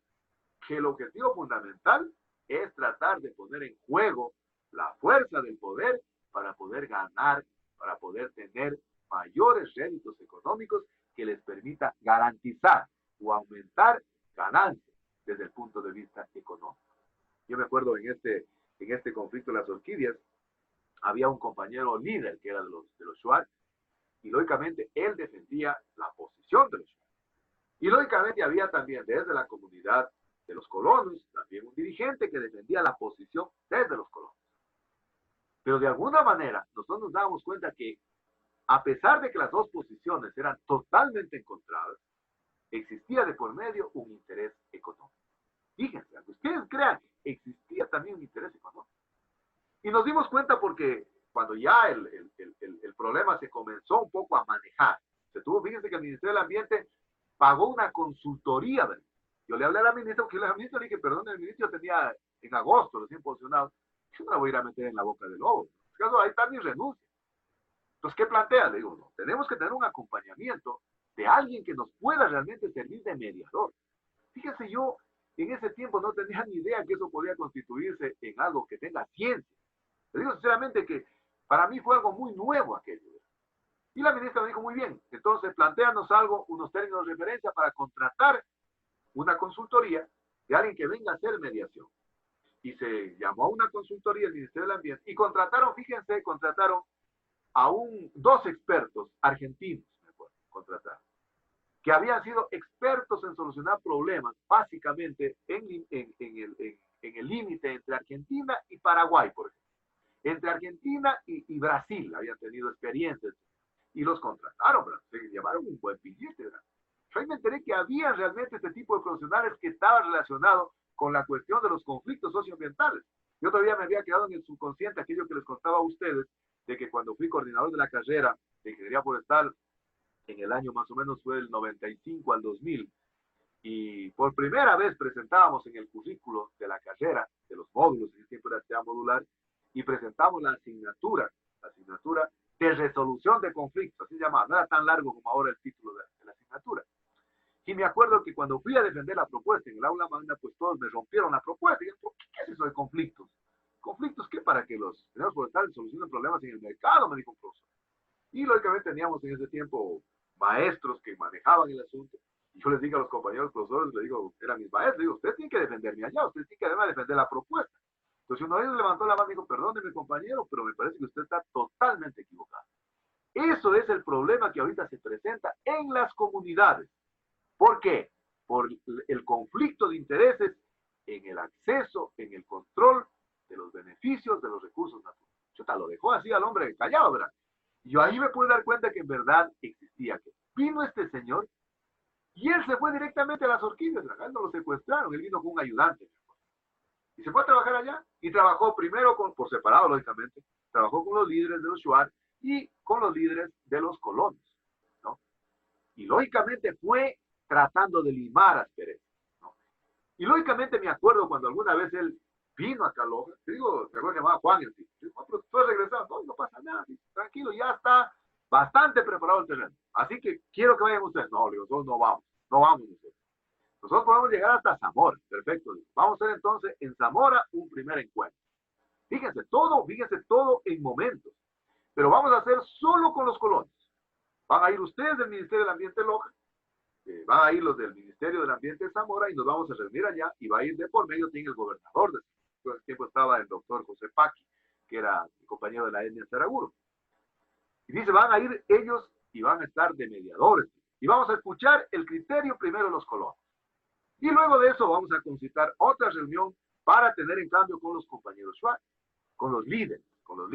que el objetivo fundamental es tratar de poner en juego la fuerza del poder para poder ganar, para poder tener mayores réditos económicos que les permita garantizar o aumentar ganancias desde el punto de vista económico. Yo me acuerdo en este conflicto de las orquídeas, había un compañero líder que era de los Shuar, y lógicamente él defendía la posición de los Shuar. Y lógicamente había también desde la comunidad de los colonos, también un dirigente que defendía la posición desde los colonos. Pero de alguna manera nosotros nos dábamos cuenta que a pesar de que las dos posiciones eran totalmente encontradas, existía de por medio un interés económico. Fíjense, aunque ustedes crean, existía también un interés económico. Y nos dimos cuenta porque cuando ya el problema se comenzó un poco a manejar, fíjense que el Ministerio del Ambiente pagó una consultoría. Yo le hablé a la ministra, porque la ministra le dije, perdón, el ministro tenía en agosto recién posicionado, yo no la voy a ir a meter en la boca del lobo. En este caso, ahí está mi renuncia. Entonces, ¿qué plantea? Le digo, no, tenemos que tener un acompañamiento de alguien que nos pueda realmente servir de mediador. Fíjese, yo en ese tiempo no tenía ni idea que eso podía constituirse en algo que tenga ciencia. Le digo sinceramente que para mí fue algo muy nuevo aquello. Y la ministra me dijo, muy bien, entonces plantéanos algo, unos términos de referencia para contratar una consultoría de alguien que venga a hacer mediación. Y se llamó a una consultoría del Ministerio del Ambiente y contrataron, fíjense, a dos expertos argentinos, me acuerdo, contrataron, que habían sido expertos en solucionar problemas, básicamente en el límite entre Argentina y Paraguay, por ejemplo. Entre Argentina y Brasil habían tenido experiencias y los contrataron, ¿verdad? Se llevaron un buen billete, ¿verdad? Yo ahí me enteré que había realmente este tipo de profesionales que estaban relacionados con la cuestión de los conflictos socioambientales. Yo todavía me había quedado en el subconsciente aquello que les contaba a ustedes, de que cuando fui coordinador de la carrera de Ingeniería Forestal, en el año más o menos fue del 95 al 2000, y por primera vez presentábamos en el currículo de la carrera, de los módulos, en ese tiempo era tema modular, y presentamos la asignatura de resolución de conflictos, así se llamaba, no era tan largo como ahora el título de la asignatura. Y me acuerdo que cuando fui a defender la propuesta en el aula magna, pues todos me rompieron la propuesta. Y yo, ¿qué es eso de conflictos? ¿Conflictos qué? Para que los ingenieros forestales solucionen problemas en el mercado, me dijo un profesor. Y lógicamente teníamos en ese tiempo maestros que manejaban el asunto. Y yo les dije a los compañeros profesores, les digo, eran mis maestros, digo, usted tiene que defenderme allá, usted tiene que además defender la propuesta. Entonces uno de ellos levantó la mano y dijo, perdóneme compañero, pero me parece que usted está totalmente equivocado. Eso es el problema que ahorita se presenta en las comunidades. ¿Por qué? Por el conflicto de intereses en el acceso, en el control de los beneficios de los recursos naturales. Chuta, lo dejó así al hombre callado, ¿verdad? Y yo ahí me pude dar cuenta que en verdad existía. Que vino este señor y él se fue directamente a las orquídeas, él no lo secuestraron, él vino con un ayudante. Y se fue a trabajar allá y trabajó primero por separado, lógicamente, trabajó con los líderes de los Shuar y con los líderes de los colonos, ¿no? Y lógicamente fue tratando de limar asperezas, ¿no? Y lógicamente me acuerdo cuando alguna vez él vino acá a Loja, te digo, te acuerdo que llamaba Juan, el tipo, pero tú has regresado, no pasa nada, tranquilo, ya está bastante preparado el terreno, así que quiero que vayan ustedes. No, le digo, nosotros no vamos. no vamos nosotros. Nosotros podemos llegar hasta Zamora, perfecto. Vamos a hacer entonces en Zamora un primer encuentro. Fíjense todo en momentos. Pero vamos a hacer solo con los colonos. Van a ir ustedes del Ministerio del Ambiente Loja, van a ir los del Ministerio del Ambiente de Zamora y nos vamos a reunir allá y va a ir de por medio tiene el gobernador. Todo el tiempo estaba el doctor José Paqui, que era mi compañero de la etnia Saraguro. Y dice, van a ir ellos y van a estar de mediadores. Y vamos a escuchar el criterio primero de los colonos. Y luego de eso vamos a concitar otra reunión para tener en cambio con los compañeros Shuar, con los líderes. O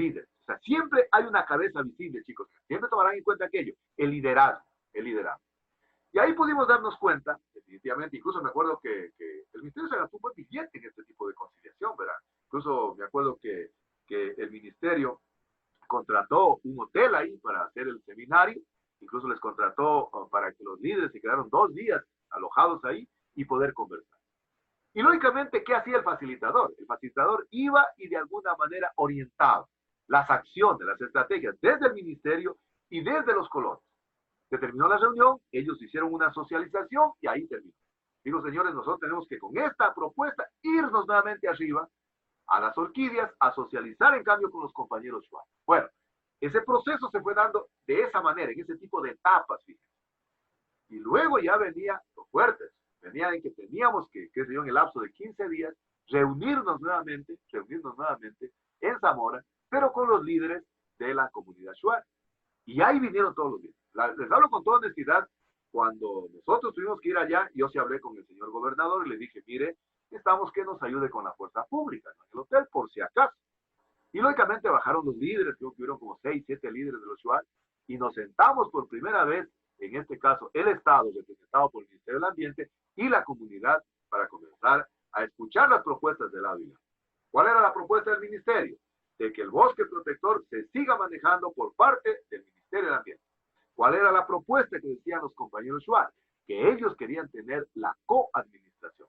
sea, siempre hay una cabeza visible, chicos. Siempre tomarán en cuenta aquello, el liderazgo. Y ahí pudimos darnos cuenta, definitivamente, incluso me acuerdo que el Ministerio se gastó un buen billete en este tipo de conciliación, ¿verdad? Incluso me acuerdo que el Ministerio contrató un hotel ahí para hacer el seminario, incluso les contrató para que los líderes se quedaron 2 días alojados ahí y poder conversar. Y lógicamente, ¿qué hacía el facilitador? El facilitador iba y de alguna manera orientaba las acciones, las estrategias desde el ministerio y desde los colonos. Se terminó la reunión, ellos hicieron una socialización y ahí terminó. Digo, señores, nosotros tenemos que con esta propuesta irnos nuevamente arriba a las orquídeas a socializar en cambio con los compañeros Shuar. Bueno, ese proceso se fue dando de esa manera, en ese tipo de etapas, fíjense. Y luego ya venía los fuertes. Venía en que teníamos que, qué sé yo, en el lapso de 15 días, reunirnos nuevamente en Zamora, pero con los líderes de la comunidad Shuar. Y ahí vinieron todos los líderes. Les hablo con toda honestidad, cuando nosotros tuvimos que ir allá, yo sí hablé con el señor gobernador y le dije, mire, necesitamos que nos ayude con la fuerza pública, ¿no? En el hotel, por si acaso. Y lógicamente bajaron los líderes, creo que hubieron como 6, 7 líderes de los Shuar, y nos sentamos por primera vez, en este caso, el Estado, representado por el Ministerio del Ambiente, y la comunidad para comenzar a escuchar las propuestas del Ávila. ¿Cuál era la propuesta del ministerio? De que el bosque protector se siga manejando por parte del Ministerio del Ambiente. ¿Cuál era la propuesta que decían los compañeros Shuar? Que ellos querían tener la coadministración.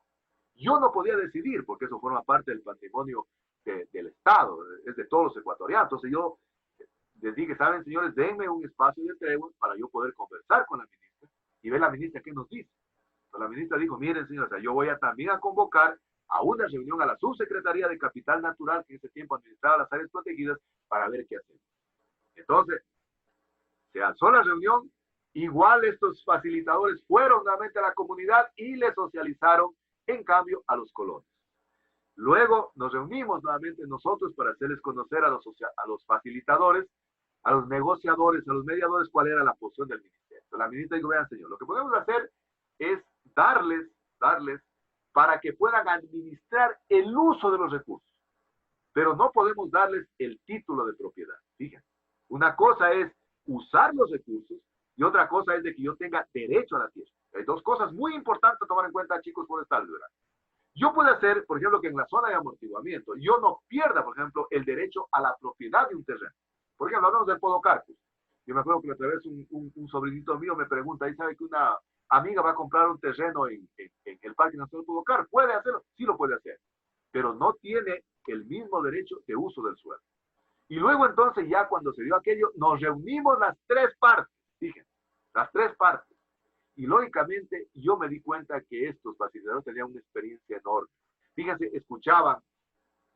Yo no podía decidir, porque eso forma parte del patrimonio del Estado, es de todos los ecuatorianos. Entonces yo les dije, saben, señores, denme un espacio de tregua para yo poder conversar con la ministra y ver la ministra qué nos dice. La ministra dijo, miren, señores, yo voy también a convocar a una reunión a la subsecretaría de Capital Natural, que en ese tiempo administraba las áreas protegidas, para ver qué hacemos. Entonces, se alzó la reunión, igual estos facilitadores fueron nuevamente a la comunidad y le socializaron, en cambio, a los colonos. Luego nos reunimos nuevamente nosotros para hacerles conocer a los facilitadores, a los negociadores, a los mediadores, cuál era la posición del ministerio. Entonces, la ministra dijo, vean, señor, lo que podemos hacer es darles para que puedan administrar el uso de los recursos. Pero no podemos darles el título de propiedad. Fíjense, una cosa es usar los recursos y otra cosa es de que yo tenga derecho a la tierra. Hay 2 cosas muy importantes a tomar en cuenta, chicos, forestales, ¿verdad? Yo puedo hacer, por ejemplo, que en la zona de amortiguamiento yo no pierda, por ejemplo, el derecho a la propiedad de un terreno. Por ejemplo, hablamos del Podocarpus. Yo me acuerdo que otra vez un sobrinito mío me pregunta, ¿y sabe que una amiga va a comprar un terreno en el Parque Nacional Podocar? ¿Puede hacerlo? Sí lo puede hacer, pero no tiene el mismo derecho de uso del suelo. Y luego entonces ya cuando se dio aquello, nos reunimos las 3 partes, fíjense, las 3 partes. Y lógicamente yo me di cuenta que estos facilitadores tenían una experiencia enorme. Fíjense, escuchaban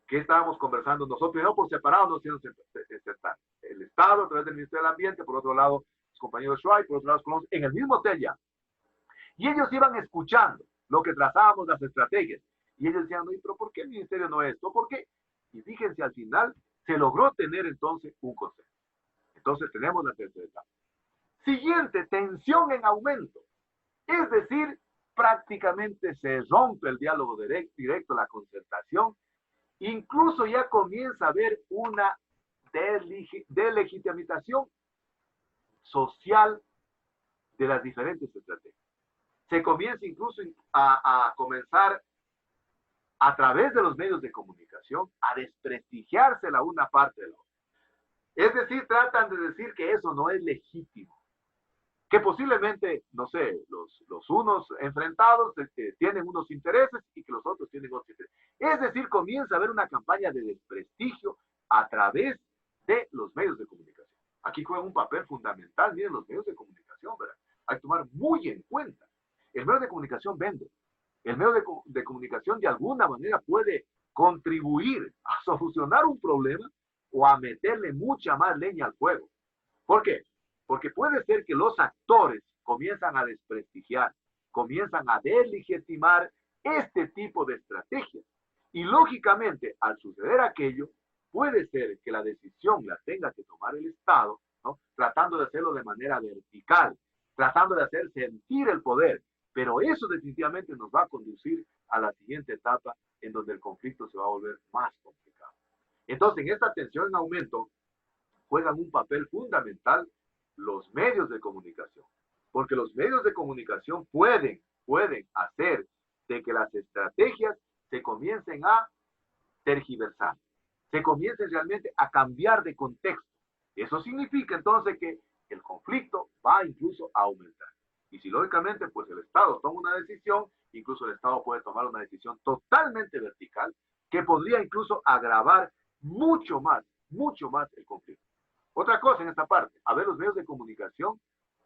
que estábamos conversando nosotros, primero por separado, nos hicieron sentar. El Estado a través del Ministerio del Ambiente, por otro lado los compañeros Shuar, por otro lado los colonos, en el mismo hotel ya. Y ellos iban escuchando lo que trazábamos, las estrategias. Y ellos decían, oye, pero ¿por qué el ministerio no es esto? ¿Por qué? Y fíjense, al final se logró tener entonces un consenso. Entonces tenemos la tercera etapa. Siguiente, tensión en aumento. Es decir, prácticamente se rompe el diálogo directo, la concertación. Incluso ya comienza a haber una delegitimización social de las diferentes estrategias. Se comienza incluso a comenzar a través de los medios de comunicación a desprestigiarse la una parte de la otra. Es decir, tratan de decir que eso no es legítimo, que posiblemente, no sé, los unos enfrentados tienen unos intereses y que los otros tienen otros intereses. Es decir, comienza a haber una campaña de desprestigio a través de los medios de comunicación. Aquí juegan un papel fundamental, miren, los medios de comunicación, ¿verdad? Hay que tomar muy en cuenta. el medio de comunicación vende. El medio de comunicación de alguna manera puede contribuir a solucionar un problema o a meterle mucha más leña al fuego. ¿Por qué? Porque puede ser que los actores comienzan a desprestigiar, comienzan a deslegitimar este tipo de estrategias. Y lógicamente, al suceder aquello, puede ser que la decisión la tenga que tomar el Estado, ¿no? Tratando de hacerlo de manera vertical, tratando de hacer sentir el poder. Pero eso definitivamente nos va a conducir a la siguiente etapa en donde el conflicto se va a volver más complicado. Entonces, en esta tensión en aumento, juegan un papel fundamental los medios de comunicación. Porque los medios de comunicación pueden hacer de que las estrategias se comiencen a tergiversar, se comiencen realmente a cambiar de contexto. Eso significa entonces que el conflicto va incluso a aumentar. Y si lógicamente pues el Estado toma una decisión, incluso el Estado puede tomar una decisión totalmente vertical que podría incluso agravar mucho más el conflicto. Otra cosa en esta parte, a ver, los medios de comunicación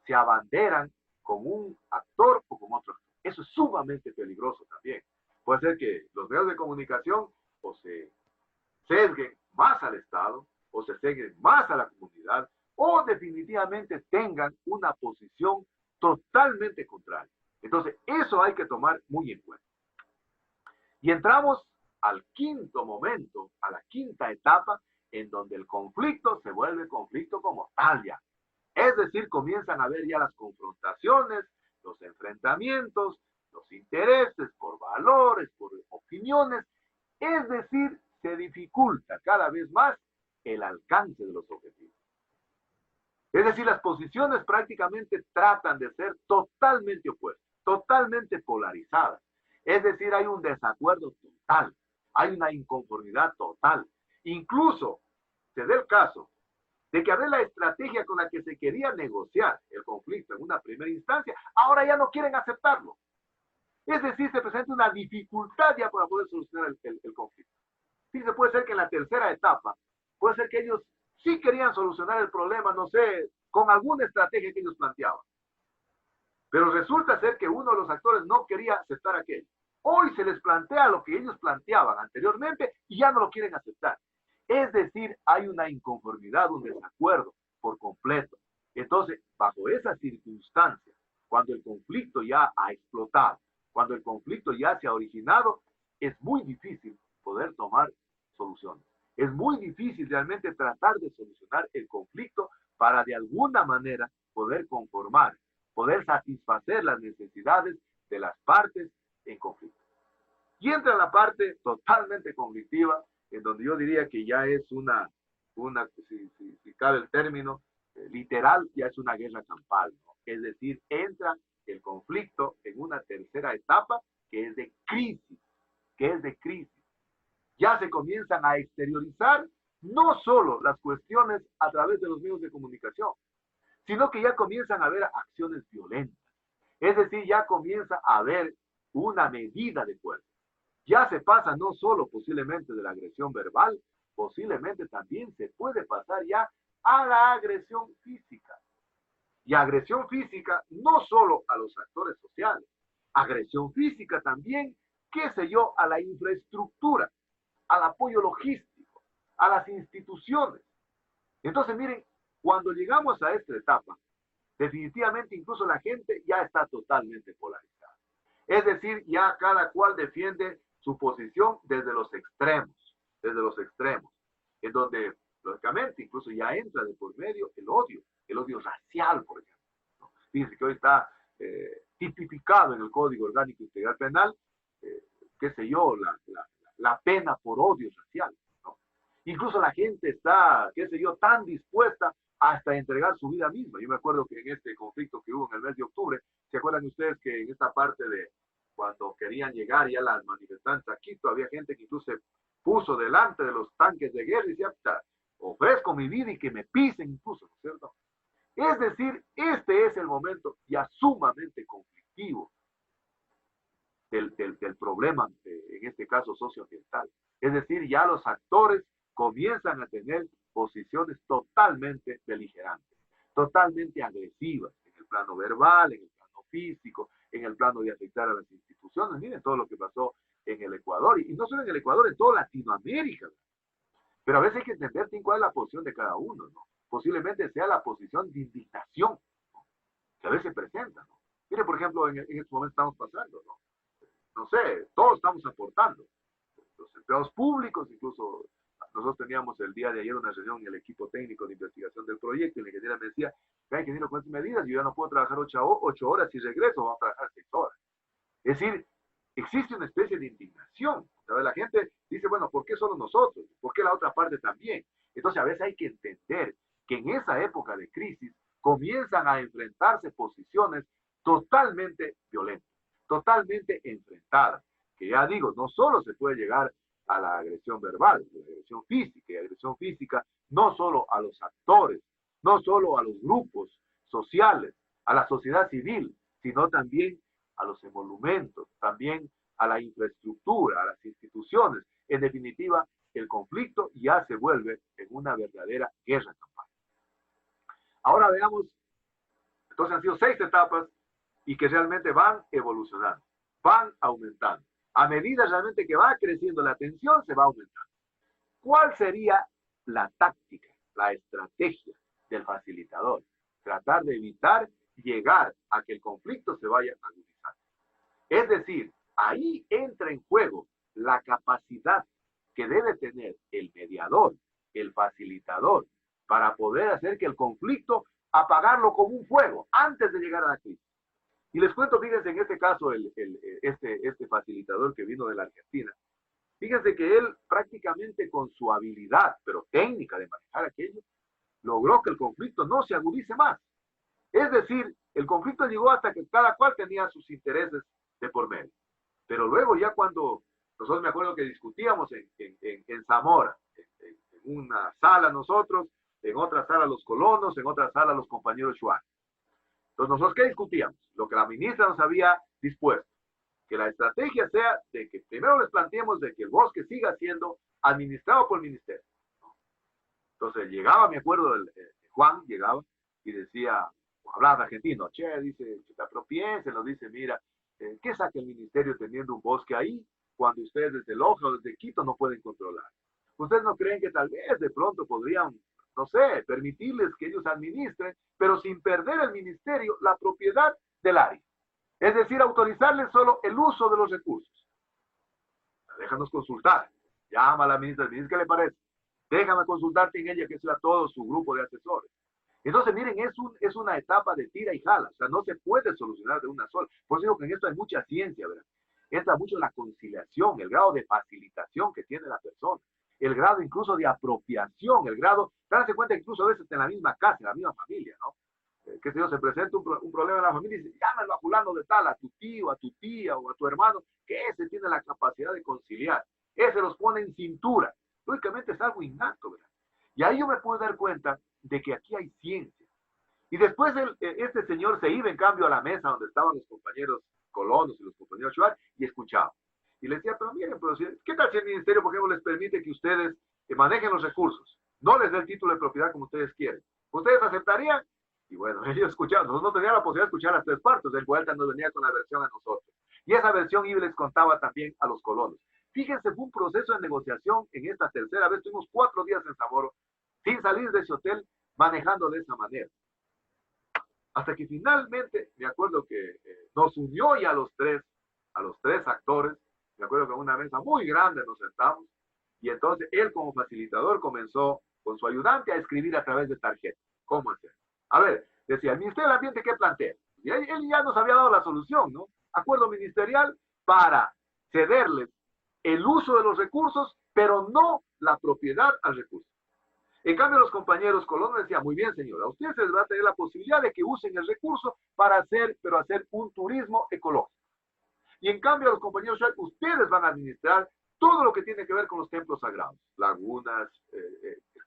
se abanderan con un actor o con otro actor. Eso es sumamente peligroso también. Puede ser que los medios de comunicación o se sesguen más al Estado, o se sesguen más a la comunidad, o definitivamente tengan una posición totalmente contraria. Entonces, eso hay que tomar muy en cuenta. Y entramos al quinto momento, a la quinta etapa, en donde el conflicto se vuelve conflicto como tal ya. Es decir, comienzan a haber ya las confrontaciones, los enfrentamientos, los intereses por valores, por opiniones. Es decir, se dificulta cada vez más el alcance de los objetivos. Es decir, las posiciones prácticamente tratan de ser totalmente opuestas, totalmente polarizadas. Es decir, hay un desacuerdo total, hay una inconformidad total. Incluso se da el caso de que a ver la estrategia con la que se quería negociar el conflicto en una primera instancia, ahora ya no quieren aceptarlo. Es decir, se presenta una dificultad ya para poder solucionar el conflicto. Sí, se puede ser que en la tercera etapa, puede ser que ellos sí querían solucionar el problema, no sé, con alguna estrategia que ellos planteaban. Pero resulta ser que uno de los actores no quería aceptar aquello. Hoy se les plantea lo que ellos planteaban anteriormente y ya no lo quieren aceptar. Es decir, hay una inconformidad, un desacuerdo por completo. Entonces, bajo esas circunstancias, cuando el conflicto ya ha explotado, cuando el conflicto ya se ha originado, es muy difícil poder tomar soluciones. Es muy difícil realmente tratar de solucionar el conflicto para de alguna manera poder conformar, poder satisfacer las necesidades de las partes en conflicto. Y entra la parte totalmente conflictiva, en donde yo diría que ya es si cabe el término, literal, ya es una guerra campal, ¿no? Es decir, entra el conflicto en una tercera etapa que es de crisis, Ya se comienzan a exteriorizar no solo las cuestiones a través de los medios de comunicación, sino que ya comienzan a haber acciones violentas. Es decir, ya comienza a haber una medida de fuerza. Ya se pasa no solo posiblemente de la agresión verbal, posiblemente también se puede pasar ya a la agresión física. Y agresión física no solo a los actores sociales, agresión física también, qué sé yo, a la infraestructura, al apoyo logístico, a las instituciones. Entonces, miren, cuando llegamos a esta etapa, definitivamente incluso la gente ya está totalmente polarizada. Es decir, ya cada cual defiende su posición desde los extremos, en donde, lógicamente, incluso ya entra de por medio el odio racial, por ejemplo, ¿no? Fíjense que hoy está tipificado en el Código Orgánico Integral Penal, qué sé yo, la pena por odio racial, ¿no? Incluso la gente está, qué sé yo, tan dispuesta hasta entregar su vida misma. Yo me acuerdo que en este conflicto que hubo en el mes de octubre, ¿se acuerdan ustedes que en esta parte de cuando querían llegar ya las manifestantes a Quito, había gente que incluso se puso delante de los tanques de guerra y decía, ofrezco mi vida y que me pisen incluso, ¿no es cierto? Es decir, este es el momento ya sumamente conflictivo del problema, en este caso socioambiental. Es decir, ya los actores comienzan a tener posiciones totalmente beligerantes, totalmente agresivas, en el plano verbal, en el plano físico, en el plano de afectar a las instituciones. Miren todo lo que pasó en el Ecuador, y no solo en el Ecuador, en toda Latinoamérica. Pero a veces hay que entender cuál es la posición de cada uno, ¿no? Posiblemente sea la posición de indignación, ¿no?, que a veces presenta, ¿no? Mire, por ejemplo, en este momento estamos pasando, ¿no? No sé, todos estamos aportando. Los empleados públicos, incluso nosotros teníamos el día de ayer una reunión en el equipo técnico de investigación del proyecto, y la ingeniera me decía, hay que ir con estas medidas, yo ya no puedo trabajar 8 horas y regreso, vamos a trabajar 6 horas. Es decir, existe una especie de indignación. O sea, la gente dice, bueno, ¿por qué solo nosotros? ¿Por qué la otra parte también? Entonces, a veces hay que entender que en esa época de crisis comienzan a enfrentarse posiciones totalmente violentas, totalmente enfrentadas. Que ya digo, no solo se puede llegar a la agresión verbal, la agresión física, y agresión física no solo a los actores, no solo a los grupos sociales, a la sociedad civil, sino también a los emolumentos, también a la infraestructura, a las instituciones. En definitiva, el conflicto ya se vuelve en una verdadera guerra campal. Ahora veamos, entonces han sido 6 etapas y que realmente van evolucionando, van aumentando. A medida realmente que va creciendo la tensión, se va aumentando. ¿Cuál sería la táctica, la estrategia del facilitador? Tratar de evitar llegar a que el conflicto se vaya agudizando. Es decir, ahí entra en juego la capacidad que debe tener el mediador, el facilitador, para poder hacer que el conflicto, apagarlo como un fuego antes de llegar a la crisis. Y les cuento, fíjense, en este caso, este facilitador que vino de la Argentina, fíjense que él prácticamente con su habilidad, pero técnica de manejar aquello, logró que el conflicto no se agudice más. Es decir, el conflicto llegó hasta que cada cual tenía sus intereses de por medio. Pero luego ya cuando, nosotros me acuerdo que discutíamos en Zamora, en una sala nosotros, en otra sala los colonos, en otra sala los compañeros Shuar. Entonces, ¿nosotros qué discutíamos? Lo que la ministra nos había dispuesto. Que la estrategia sea de que primero les planteemos de que el bosque siga siendo administrado por el ministerio. Entonces llegaba, me acuerdo, Juan llegaba y decía, hablaba argentino, che, dice, pero piensen, nos dice, mira, ¿qué saca el ministerio teniendo un bosque ahí cuando ustedes desde Loja o desde Quito no pueden controlar? ¿Ustedes no creen que tal vez de pronto podrían, no sé, permitirles que ellos administren, pero sin perder el ministerio la propiedad del área? Es decir, autorizarles solo el uso de los recursos. Déjanos consultar. Llama a la ministra, ¿qué le parece? Déjame consultarte en ella, que sea todo su grupo de asesores. Entonces, miren, es una etapa de tira y jala. O sea, no se puede solucionar de una sola. Por eso digo que en esto hay mucha ciencia, ¿verdad? Entra mucho la conciliación, el grado de facilitación que tiene la persona, el grado incluso de apropiación, el grado, darse cuenta incluso a veces en la misma casa, en la misma familia, ¿no? Que si no se presenta un problema en la familia y dice, llámalo a fulano de tal, a tu tío, a tu tía o a tu hermano, que ese tiene la capacidad de conciliar. Ese los pone en cintura. Lógicamente es algo innato, ¿verdad? Y ahí yo me puedo dar cuenta de que aquí hay ciencia. Y después este señor se iba en cambio a la mesa donde estaban los compañeros colonos y los compañeros Shuar y escuchaba. Y le decía, pero miren, pero ¿qué tal si el ministerio, por ejemplo, les permite que ustedes manejen los recursos? No les dé el título de propiedad como ustedes quieren. ¿Ustedes aceptarían? Y bueno, ellos escuchaban. Nosotros no teníamos la posibilidad de escuchar las 3 partes. El Vuelta nos venía con la versión a nosotros. Y esa versión iba y les contaba también a los colonos. Fíjense, fue un proceso de negociación en esta tercera vez. Tuvimos 4 días en Zamora, sin salir de ese hotel, manejando de esa manera. Hasta que finalmente, me acuerdo que nos unió ya a los tres actores. Me acuerdo que en una mesa muy grande nos sentamos. Y entonces él como facilitador comenzó con su ayudante a escribir a través de tarjeta. ¿Cómo hacer? A ver, decía, el Ministerio del Ambiente, ¿qué plantea? Y él ya nos había dado la solución, ¿no? Acuerdo ministerial para cederles el uso de los recursos, pero no la propiedad al recurso. En cambio, los compañeros colonos decían, muy bien, señora, a ustedes les va a tener la posibilidad de que usen el recurso para hacer un turismo ecológico. Y en cambio, los compañeros, ustedes van a administrar todo lo que tiene que ver con los templos sagrados, lagunas,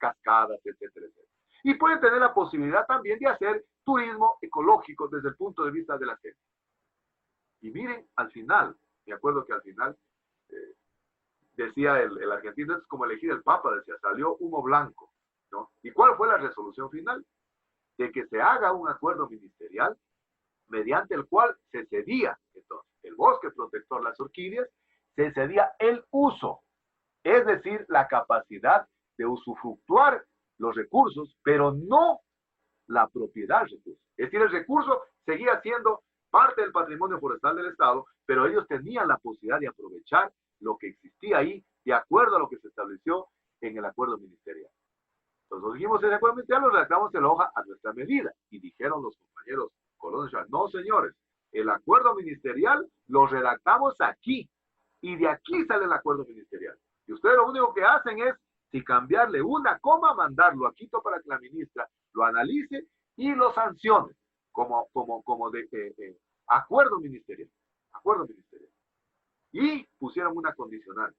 cascadas, etcétera, etcétera. Y pueden tener la posibilidad también de hacer turismo ecológico desde el punto de vista de la gente. Y miren, al final, me acuerdo que al final decía el argentino, es como elegir el Papa, decía, salió humo blanco, ¿no? ¿Y cuál fue la resolución final? De que se haga un acuerdo ministerial mediante el cual se cedía, entonces, el bosque protector, las orquídeas, se cedía el uso, es decir, la capacidad de usufructuar los recursos, pero no la propiedad del recurso. Es decir, el recurso seguía siendo parte del patrimonio forestal del Estado, pero ellos tenían la posibilidad de aprovechar lo que existía ahí de acuerdo a lo que se estableció en el acuerdo ministerial. Entonces dijimos, ese acuerdo ministerial lo redactamos en la hoja a nuestra medida. Y dijeron los compañeros colonos, no señores, el acuerdo ministerial lo redactamos aquí. Y de aquí sale el acuerdo ministerial. Y ustedes lo único que hacen es, si cambiarle una coma, mandarlo a Quito para que la ministra lo analice y lo sancione como de acuerdo ministerial. Acuerdo ministerial. Y pusieron una condicional.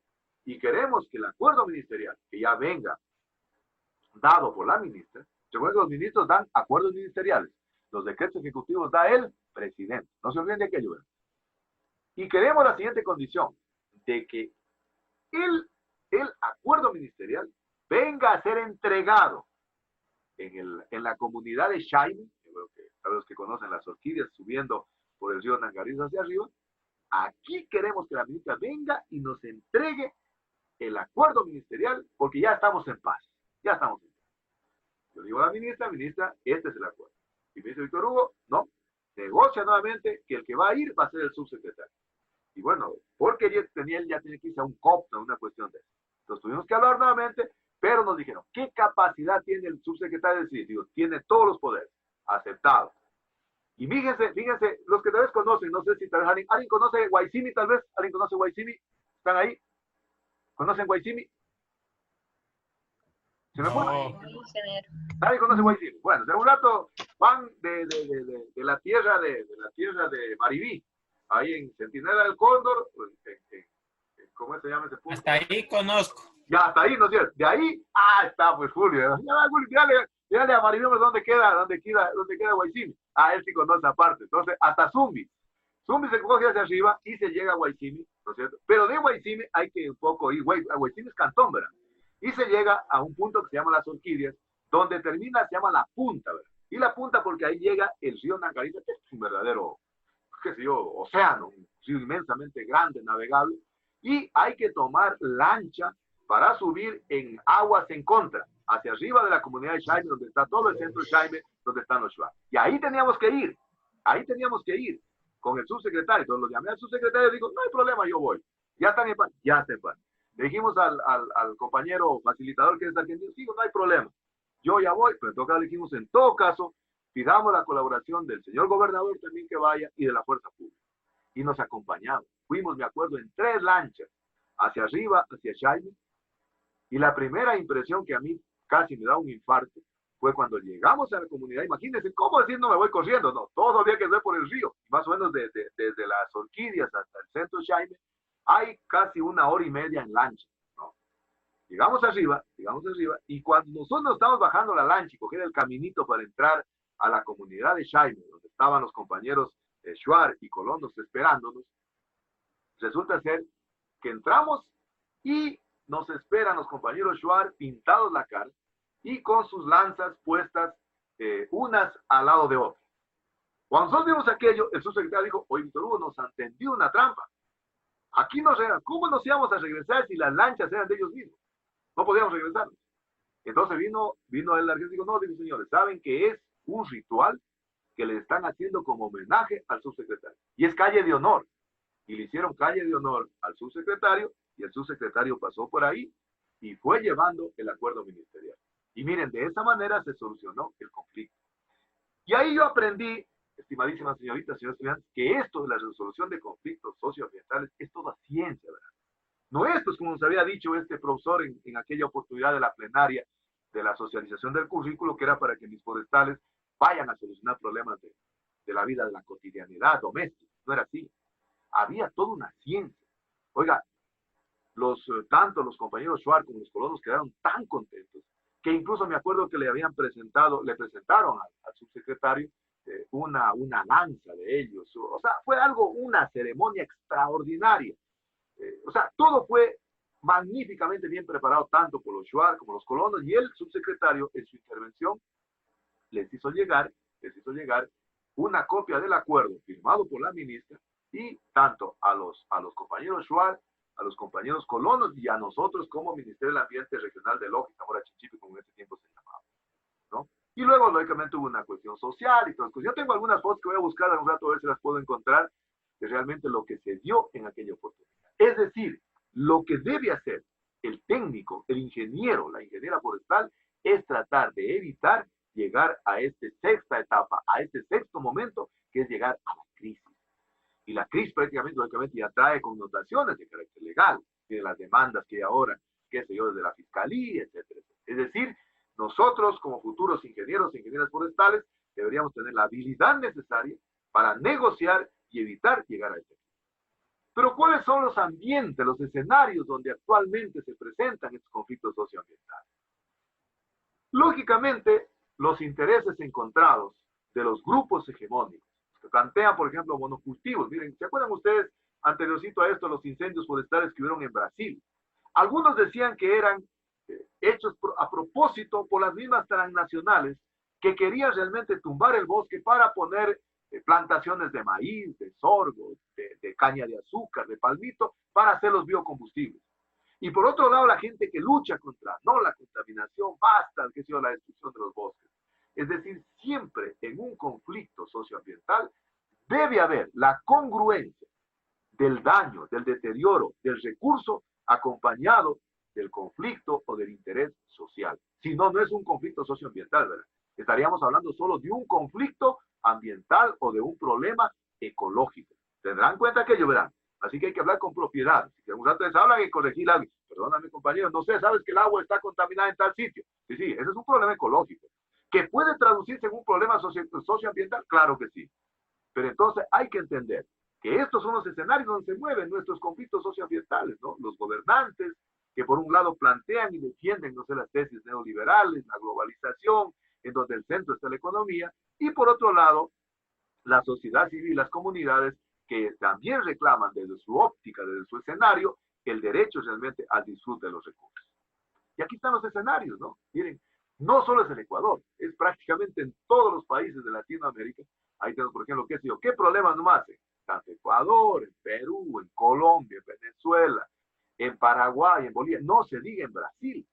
Y queremos que el acuerdo ministerial, que ya venga dado por la ministra, recuerden que los ministros dan acuerdos ministeriales. Los decretos ejecutivos da el presidente. No se olviden de aquello. ¿Verdad? Y queremos la siguiente condición, de que el acuerdo ministerial venga a ser entregado en la comunidad de Chaime, para los que conocen las orquídeas subiendo por el río Nangarizo hacia arriba. Aquí queremos que la ministra venga y nos entregue el acuerdo ministerial, porque ya estamos en paz. Ya estamos en paz. Yo digo a la ministra, este es el acuerdo. Y me dice Víctor Hugo, no, negocia nuevamente que el que va a ir va a ser el subsecretario. Y bueno, porque él ya tiene que irse a un COP, no una cuestión de eso. Entonces tuvimos que hablar nuevamente, pero nos dijeron, ¿qué capacidad tiene el subsecretario de decidir? Digo, tiene todos los poderes. Aceptado. Y fíjense, los que tal vez conocen, no sé si tal vez alguien conoce Guaycimi, tal vez, ¿alguien conoce Guaycimi? ¿Están ahí? ¿Conocen Guaycimi? ¿Se me fue? ¿Nadie conoce Guaycimi? Bueno, de un rato van de la tierra de Maribí, ahí en Centinela del Cóndor, ¿cómo se llama ese punto? Hasta ahí conozco. Ya, hasta ahí, ¿no es cierto? De ahí, está pues Julio. Dígale a Maribí dónde queda Guaycimi. Él sí conoce esa parte. Entonces, hasta Zumbi. Zumbi se coge hacia arriba y se llega a Guaycimi, ¿no es cierto? Pero de Guaycimi hay que un poco ir, Guaycimi es cantón, ¿verdad? Y se llega a un punto que se llama Las Orquídeas, donde termina, se llama La Punta, ¿verdad? Y La Punta porque ahí llega el río Nangarizo, que es un verdadero, qué sé yo, océano, un río inmensamente grande, navegable, y hay que tomar lancha para subir en aguas en contra, hacia arriba de la comunidad de Chaime, donde está todo el centro de Chaime, donde están los Shuar. Y ahí teníamos que ir con el subsecretario. Entonces lo llamé al subsecretario y digo, no hay problema, yo voy. Ya están en paz, ya está en paz. Le dijimos al compañero facilitador que es argentino, digo, no hay problema, yo ya voy, pero en todo caso le dijimos, en todo caso, pidamos la colaboración del señor gobernador también que vaya y de la fuerza pública. Y nos acompañamos. Fuimos, me acuerdo, en 3 lanchas, hacia arriba, hacia Chaime. Y la primera impresión que a mí casi me da un infarto fue cuando llegamos a la comunidad. Imagínense, ¿cómo decir no me voy corriendo? No, todo había que ver por el río. Más o menos desde las Orquídeas hasta el centro de Chaime, hay casi 1 hora y media en lancha, ¿no? Llegamos arriba, y cuando nosotros nos estamos bajando la lancha y coger el caminito para entrar a la comunidad de Chaime, donde estaban los compañeros Shuar y colonos esperándonos, resulta ser que entramos y nos esperan los compañeros Shuar pintados la cara y con sus lanzas puestas unas al lado de otras. Cuando nosotros vimos aquello, el subsecretario dijo, oye, Víctor Hugo, nos han tendido una trampa. Aquí ¿cómo nos íbamos a regresar si las lanchas eran de ellos mismos? No podíamos regresar. Entonces vino el argentino y dijo, no, digo, señores, saben que es un ritual que le están haciendo como homenaje al subsecretario. Y es calle de honor. Y le hicieron calle de honor al subsecretario, y el subsecretario pasó por ahí y fue llevando el acuerdo ministerial. Y miren, de esa manera se solucionó el conflicto. Y ahí yo aprendí, estimadísimas señoritas, señores estudiantes, que esto de la resolución de conflictos socioambientales es toda ciencia, ¿verdad? No esto es como nos había dicho este profesor en aquella oportunidad de la plenaria de la socialización del currículo, que era para que mis forestales vayan a solucionar problemas de la vida, de la cotidianidad doméstica. No era así. Había toda una ciencia. Oiga, tanto los compañeros Shuar como los colonos quedaron tan contentos que incluso me acuerdo que le presentaron al subsecretario una lanza de ellos. O sea, fue una ceremonia extraordinaria. O sea, todo fue magníficamente bien preparado, tanto por los Shuar como los colonos, y el subsecretario en su intervención les hizo llegar una copia del acuerdo firmado por la ministra y tanto a los compañeros Shuar, a los compañeros colonos y a nosotros como Ministerio del Ambiente Regional de Loja, Zamora Chinchipe, como en ese tiempo se llamaba, ¿no? Y luego, lógicamente, hubo una cuestión social y todo. Yo tengo algunas fotos que voy a buscar en un rato a ver si las puedo encontrar de realmente lo que se dio en aquella oportunidad. Es decir, lo que debe hacer el técnico, el ingeniero, la ingeniera forestal, es tratar de evitar llegar a esta sexta etapa, a este sexto momento, que es llegar a la crisis. Y la crisis prácticamente, lógicamente, ya trae connotaciones de carácter legal, de las demandas que hay ahora, qué sé yo, desde la fiscalía, etcétera, etcétera. Es decir, nosotros como futuros ingenieros e ingenieras forestales deberíamos tener la habilidad necesaria para negociar y evitar llegar a este. Pero ¿cuáles son los ambientes, los escenarios donde actualmente se presentan estos conflictos socioambientales? Lógicamente, los intereses encontrados de los grupos hegemónicos, que plantean, por ejemplo, monocultivos. Miren, ¿se acuerdan ustedes, anteriorcito a esto, los incendios forestales que hubieron en Brasil? Algunos decían que eran hechos a propósito por las mismas transnacionales que querían realmente tumbar el bosque para poner plantaciones de maíz, de sorgo, de caña de azúcar, de palmito, para hacer los biocombustibles. Y por otro lado, la gente que lucha contra, no la contaminación, basta, que sea la destrucción de los bosques. Es decir, siempre en un conflicto socioambiental debe haber la congruencia del daño, del deterioro, del recurso acompañado del conflicto o del interés social. Si no, no es un conflicto socioambiental, ¿verdad? Estaríamos hablando solo de un conflicto ambiental o de un problema ecológico. Tendrán en cuenta aquello, verán. Así que hay que hablar con propiedad. Si un rato les hablan y corregir algo. Perdóname, compañero, no sé, sabes que el agua está contaminada en tal sitio. Sí, sí, ese es un problema ecológico. ¿Que puede traducirse en un problema socioambiental? Claro que sí. Pero entonces hay que entender que estos son los escenarios donde se mueven nuestros conflictos socioambientales, ¿no? Los gobernantes que por un lado plantean y defienden, no sé, las tesis neoliberales, la globalización, en donde el centro está la economía, y por otro lado, la sociedad civil, las comunidades que también reclaman desde su óptica, desde su escenario, el derecho realmente al disfrute de los recursos. Y aquí están los escenarios, ¿no? Miren, no solo es el Ecuador, es prácticamente en todos los países de Latinoamérica. Ahí tenemos, por ejemplo, ¿qué problemas no hacen? Tanto Ecuador, en Perú, en Colombia, en Venezuela, en Paraguay, en Bolivia, no se diga en Brasil.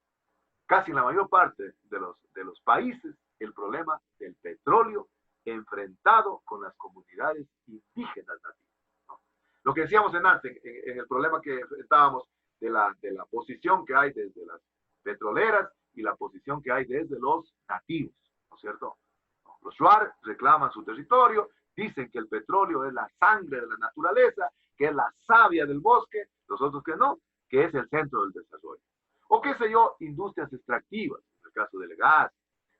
Casi en la mayor parte de los países, el problema del petróleo enfrentado con las comunidades indígenas nativas, ¿no? Lo que decíamos en el problema que enfrentábamos de la posición que hay desde las petroleras y la posición que hay desde los nativos, ¿no es cierto? Los Shuar reclaman su territorio, dicen que el petróleo es la sangre de la naturaleza, que es la savia del bosque, los otros que no, que es el centro del desarrollo. O qué sé yo, industrias extractivas, en el caso del gas,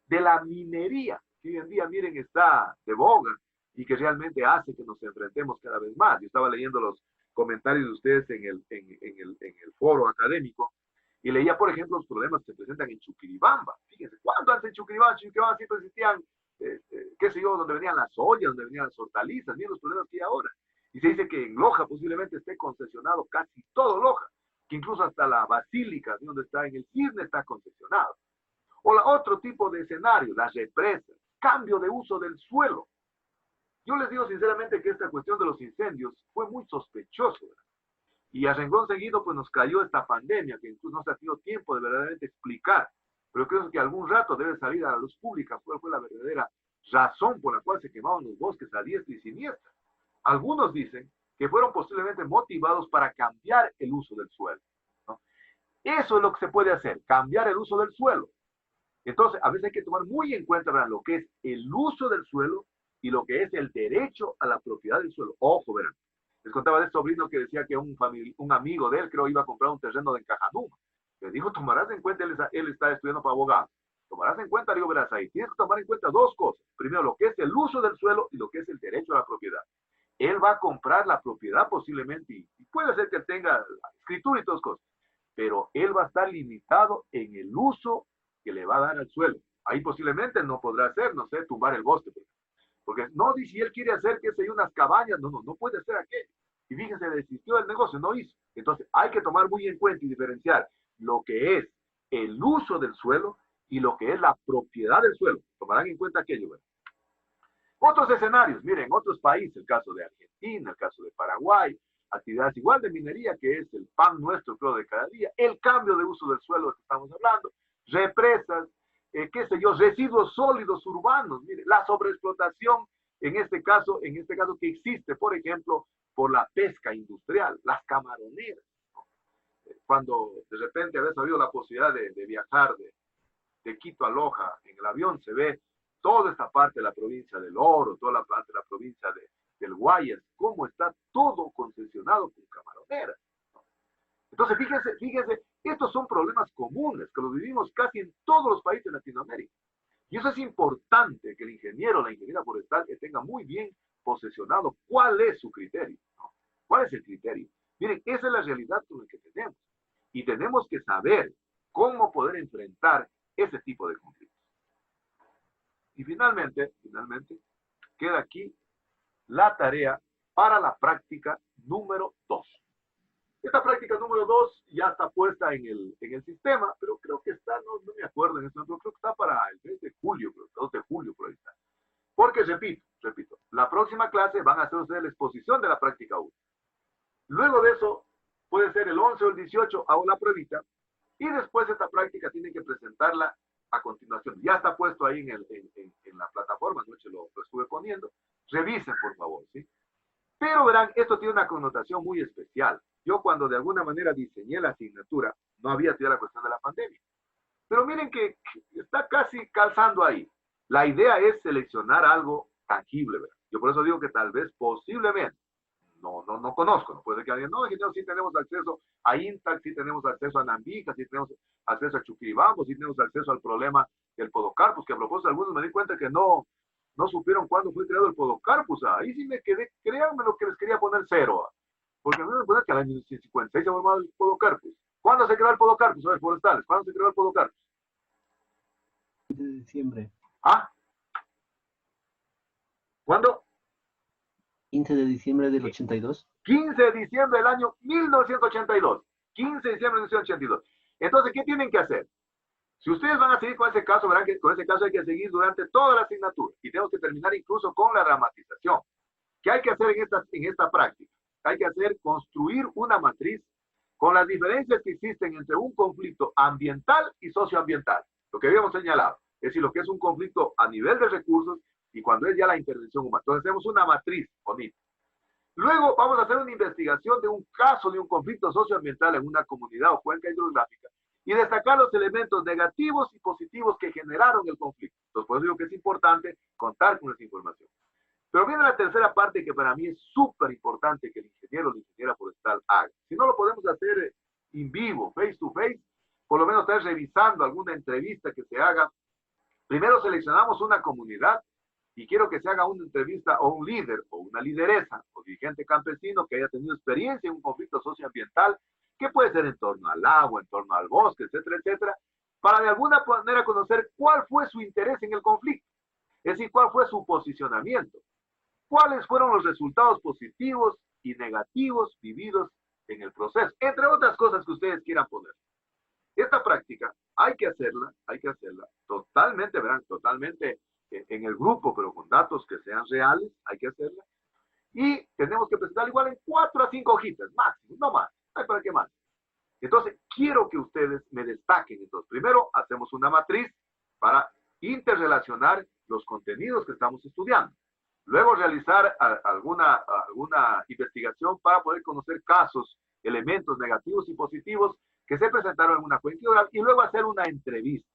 de la minería, que hoy en día, miren, está de boga y que realmente hace que nos enfrentemos cada vez más. Yo estaba leyendo los comentarios de ustedes en el foro académico y leía, por ejemplo, los problemas que se presentan en Chuquiribamba. Fíjense, ¿cuánto antes en Chuquiribamba? Chuquiribamba siempre existían, qué sé yo, donde venían las ollas, donde venían las hortalizas, miren los problemas que hay ahora. Y se dice que en Loja posiblemente esté concesionado casi todo Loja, que incluso hasta la basílica, donde está en el Cisne, está concesionado. O otro tipo de escenario, las represas, cambio de uso del suelo. Yo les digo sinceramente que esta cuestión de los incendios fue muy sospechoso, ¿verdad? Y a renglón seguido pues nos cayó esta pandemia que incluso no se ha tenido tiempo de verdaderamente explicar, pero creo que algún rato debe salir a la luz pública cuál fue la verdadera razón por la cual se quemaban los bosques a diestra y siniestra. Algunos dicen que fueron posiblemente motivados para cambiar el uso del suelo, ¿no? Eso es lo que se puede hacer, cambiar el uso del suelo. Entonces, a veces hay que tomar muy en cuenta, ¿verdad?, lo que es el uso del suelo y lo que es el derecho a la propiedad del suelo. Ojo, verán. Les contaba de este sobrino que decía que un amigo de él, creo, iba a comprar un terreno de Cajanuma. Le dijo, tomarás en cuenta, él está estudiando para abogado. Tomarás en cuenta, digo, verás, ahí tienes que tomar en cuenta dos cosas. Primero, lo que es el uso del suelo y lo que es el derecho a la propiedad. Él va a comprar la propiedad posiblemente y puede ser que tenga escritura y todas cosas, pero él va a estar limitado en el uso que le va a dar al suelo. Ahí posiblemente no podrá hacer, no sé, tumbar el bosque. Porque no, si él quiere hacer, qué sé yo, unas cabañas, no puede hacer aquello. Y fíjense, desistió del negocio, no hizo. Entonces, hay que tomar muy en cuenta y diferenciar lo que es el uso del suelo y lo que es la propiedad del suelo. Tomarán en cuenta aquello, ¿verdad? Otros escenarios, miren, otros países, el caso de Argentina, el caso de Paraguay, actividades igual de minería, que es el pan nuestro, creo, de cada día, el cambio de uso del suelo de que estamos hablando, represas, qué sé yo, residuos sólidos urbanos, mire, la sobreexplotación, en este caso que existe, por ejemplo, por la pesca industrial, las camaroneras, ¿no? Cuando de repente habéis habido la posibilidad de viajar de Quito a Loja en el avión, se ve toda esta parte de la provincia del Oro, toda la parte de la provincia del Guayas, cómo está todo concesionado con camaroneras, ¿no? Entonces, fíjense, estos son problemas comunes que los vivimos casi en todos los países de Latinoamérica. Y eso es importante que el ingeniero, la ingeniera forestal, que tenga muy bien posesionado cuál es su criterio, ¿no? ¿Cuál es el criterio? Miren, esa es la realidad con la que tenemos. Y tenemos que saber cómo poder enfrentar ese tipo de conflictos. Y finalmente, queda aquí la tarea para la práctica número 2. Esta práctica número 2 ya está puesta en el sistema, pero creo que está, no me acuerdo en este momento, creo que está para el mes de julio, creo, 2 de julio, por ahí está. Porque, repito, la próxima clase van a hacer ustedes la exposición de la práctica 1. Luego de eso, puede ser el 11 o el 18, hago la pruebita, y después esta práctica tienen que presentarla a continuación. Ya está puesto ahí en la plataforma, anoche lo estuve poniendo. Revisen, por favor, ¿sí? Pero verán, esto tiene una connotación muy especial. Yo cuando de alguna manera diseñé la asignatura, no había tenido la cuestión de la pandemia. Pero miren que está casi calzando ahí. La idea es seleccionar algo tangible, ¿verdad? Yo por eso digo que tal vez, posiblemente, no conozco, no puede ser que alguien, no, ingeniero, sí tenemos acceso a Intac, sí tenemos acceso a Nambica, sí tenemos acceso a Chuquibambo, sí tenemos acceso al problema del Podocarpus, que a propósito algunos me di cuenta que no supieron cuándo fue creado el Podocarpus. Ahí sí me quedé, créanme lo que les quería poner 0. Porque a mí me acuerdo que al año 56 se formó el Podocarpus. ¿Cuándo se creó el Podocarpus? A ver, forestales, ¿cuándo se creó el Podocarpus? 15 de diciembre. ¿Ah? ¿Cuándo? 15 de diciembre del 82. 15 de diciembre del año 1982. 15 de diciembre de 1982. Entonces, ¿qué tienen que hacer? Si ustedes van a seguir con ese caso, verán que con ese caso hay que seguir durante toda la asignatura. Y tenemos que terminar incluso con la dramatización. ¿Qué hay que hacer en esta práctica? Hay que construir una matriz con las diferencias que existen entre un conflicto ambiental y socioambiental. Lo que habíamos señalado. Es decir, lo que es un conflicto a nivel de recursos y cuando es ya la intervención humana. Entonces hacemos una matriz bonita. Luego vamos a hacer una investigación de un caso de un conflicto socioambiental en una comunidad o cuenca hidrográfica y destacar los elementos negativos y positivos que generaron el conflicto. Entonces, por eso digo que es importante contar con esa información. Pero viene la tercera parte que para mí es súper importante que el ingeniero o la ingeniera forestal haga. Si no lo podemos hacer en vivo, face to face, por lo menos estar revisando alguna entrevista que se haga. Primero seleccionamos una comunidad y quiero que se haga una entrevista o un líder o una lideresa o dirigente campesino que haya tenido experiencia en un conflicto socioambiental, que puede ser en torno al agua, en torno al bosque, etcétera, etcétera, para de alguna manera conocer cuál fue su interés en el conflicto, es decir, cuál fue su posicionamiento, cuáles fueron los resultados positivos y negativos vividos en el proceso, entre otras cosas que ustedes quieran poner. Esta práctica hay que hacerla totalmente, verán, totalmente en el grupo, pero con datos que sean reales, hay que hacerla. Y tenemos que presentar igual en 4 a 5 hojitas, máximo, no más. Ay, ¿para qué más? Entonces, quiero que ustedes me destaquen. Entonces, primero hacemos una matriz para interrelacionar los contenidos que estamos estudiando. Luego realizar alguna investigación para poder conocer casos, elementos negativos y positivos que se presentaron en una cuenca hidrográfica y luego hacer una entrevista.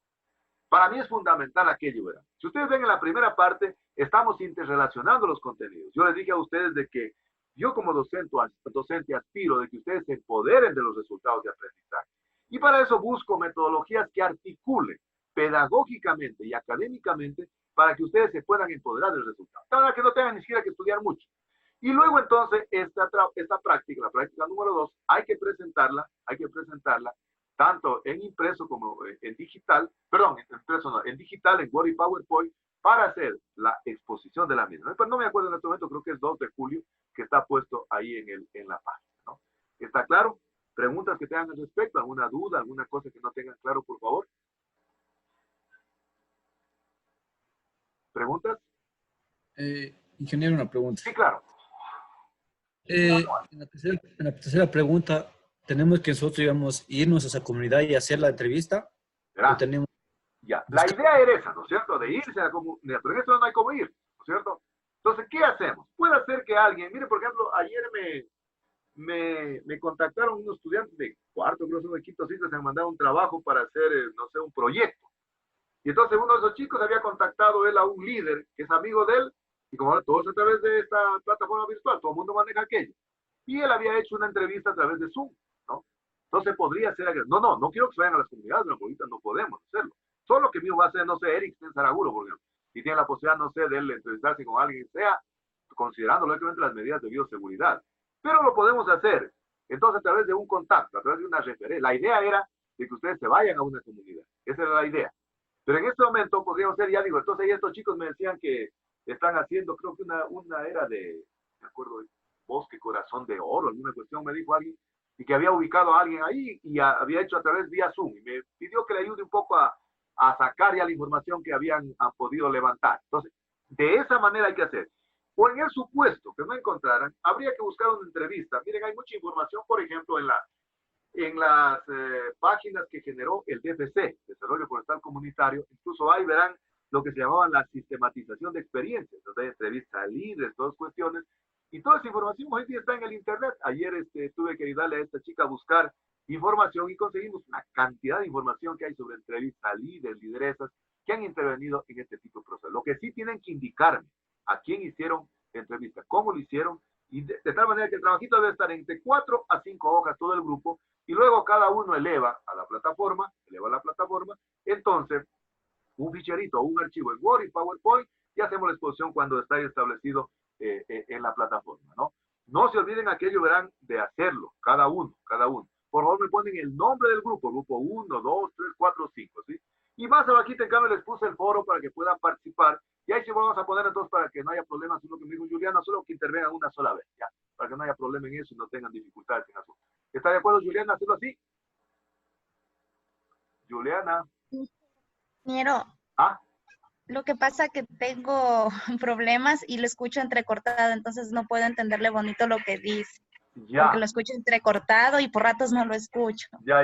Para mí es fundamental aquello, ¿verdad? Si ustedes ven en la primera parte, estamos interrelacionando los contenidos. Yo les dije a ustedes de que yo como docente aspiro de que ustedes se empoderen de los resultados de aprendizaje. Y para eso busco metodologías que articulen pedagógicamente y académicamente para que ustedes se puedan empoderar del resultado. Para que no tengan ni siquiera que estudiar mucho. Y luego entonces esta práctica, la práctica número 2, hay que presentarla tanto en impreso como en digital, perdón, en impreso no, en digital, en Word y PowerPoint, para hacer la exposición de la misma. Pues no me acuerdo en este momento, creo que es 2 de julio, que está puesto ahí en la página, ¿no? ¿Está claro? ¿Preguntas que tengan al respecto? ¿Alguna duda? ¿Alguna cosa que no tengan claro, por favor? ¿Preguntas? Ingeniero, una pregunta. Sí, claro. En la tercera pregunta, ¿tenemos que nosotros, digamos, irnos a esa comunidad y hacer la entrevista? Verá, ¿O tenemos... ya. La idea era esa, ¿no es cierto? De irse a la comunidad, pero en esto no hay cómo ir, ¿no es cierto? Entonces, ¿qué hacemos? Puede ser que alguien, mire, por ejemplo, ayer me contactaron unos estudiantes de cuarto, creo que son de quinto ciclo, se han mandado un trabajo para hacer, no sé, un proyecto. Y entonces uno de esos chicos había contactado él a un líder que es amigo de él, y como ahora todo es a través de esta plataforma virtual, todo el mundo maneja aquello. Y él había hecho una entrevista a través de Zoom, ¿no? Entonces podría ser, no quiero que se vayan a las comunidades, no, ahorita no podemos hacerlo. Solo que mío va a ser, no sé, Eric en Saraguro, por ejemplo, y tiene la posibilidad, no sé, de él entrevistarse con alguien, sea, considerando lógicamente las medidas de bioseguridad. Pero lo podemos hacer, entonces, a través de un contacto, a través de una referencia. La idea era de que ustedes se vayan a una comunidad. Esa era la idea. Pero en este momento podríamos ser, ya digo, entonces estos chicos me decían que están haciendo, creo que una era de, me acuerdo, de Bosque Corazón de Oro, alguna cuestión me dijo alguien, y que había ubicado a alguien ahí y había hecho a través vía Zoom. Y me pidió que le ayude un poco a sacar ya la información que han podido levantar. Entonces, de esa manera hay que hacer. O en el supuesto que no encontraran, habría que buscar una entrevista. Miren, hay mucha información, por ejemplo, en las páginas que generó el DFC, Desarrollo Forestal Comunitario. Incluso ahí verán lo que se llamaban la sistematización de experiencias, donde hay entrevistas a líderes, todas cuestiones. Y toda esa información hoy día está en el Internet. Ayer tuve que ayudarle a esta chica a buscar información y conseguimos una cantidad de información que hay sobre entrevistas a líderes, lideresas que han intervenido en este tipo de procesos. Lo que sí tienen que indicarme a quién hicieron entrevista, cómo lo hicieron, y de tal manera que el trabajito debe estar entre 4 a 5 hojas todo el grupo, y luego cada uno eleva a la plataforma, entonces un ficherito o un archivo en Word y PowerPoint, y hacemos la exposición cuando está establecido en la plataforma, ¿no? No se olviden aquello, verán, de hacerlo, cada uno. Por favor, me ponen el nombre del grupo 1, 2, 3, 4, 5, ¿sí? Y más abajito, en cambio, les puse el foro para que puedan participar. Y ahí sí vamos a poner entonces para que no haya problemas, lo que me dijo Juliana, solo que intervengan una sola vez, ¿ya? Para que no haya problema en eso y no tengan dificultades en asunto. ¿Está de acuerdo, Juliana, hacerlo así? Juliana. Ingeniero, ¿Ah? lo que pasa que tengo problemas y lo escucho entrecortado, entonces no puedo entenderle bonito lo que dice. Ya. Porque lo escucho entrecortado y por ratos no lo escucho. Ya.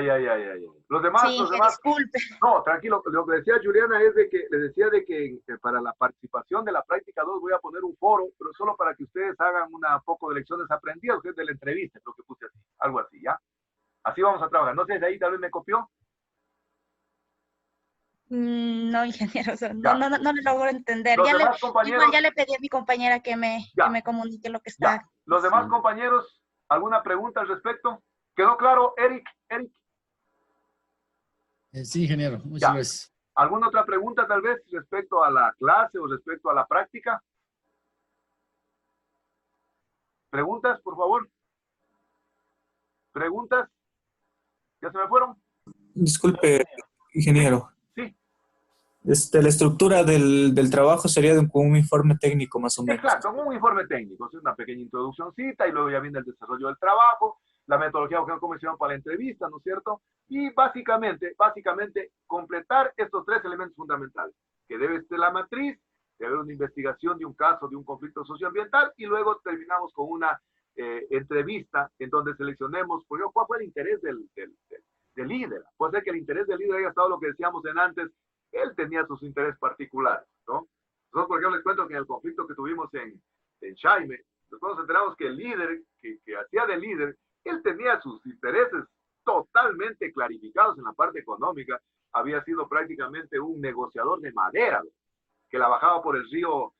Los demás, sí, disculpe. No, tranquilo. Lo que decía Juliana es de que, le decía de que para la participación de la práctica 2 voy a poner un foro, pero solo para que ustedes hagan una poco de lecciones aprendidas, que es de la entrevista, lo que puse así, algo así, ¿ya? Así vamos a trabajar. No sé, de ahí tal vez me copió. No, ingeniero, no le logro entender. Igual ya le pedí a mi compañera que me comunique lo que está. Ya. Los demás compañeros, ¿alguna pregunta al respecto? ¿Quedó claro, Eric? Sí, ingeniero, muchas gracias. ¿Alguna otra pregunta tal vez respecto a la clase o respecto a la práctica? ¿Preguntas, por favor? ¿Preguntas? ¿Ya se me fueron? Disculpe, ingeniero. Sí. La estructura del trabajo sería con un informe técnico, más o menos. Exacto, un informe técnico, es una pequeña introduccióncita y luego ya viene el desarrollo del trabajo, la metodología que mencionamos para la entrevista, ¿no es cierto? Y básicamente, completar estos 3 elementos fundamentales, que debe ser la matriz, debe haber una investigación de un caso, de un conflicto socioambiental, y luego terminamos con una entrevista en donde seleccionemos, por ejemplo, cuál fue el interés del líder. Puede ser que el interés del líder haya estado lo que decíamos antes, él tenía sus intereses particulares, ¿no? Nosotros, por ejemplo, les cuento que en el conflicto que tuvimos en Chaime, nosotros nos enteramos que el líder, que hacía de líder, él tenía sus intereses totalmente clarificados en la parte económica, había sido prácticamente un negociador de madera, que la bajaba por el río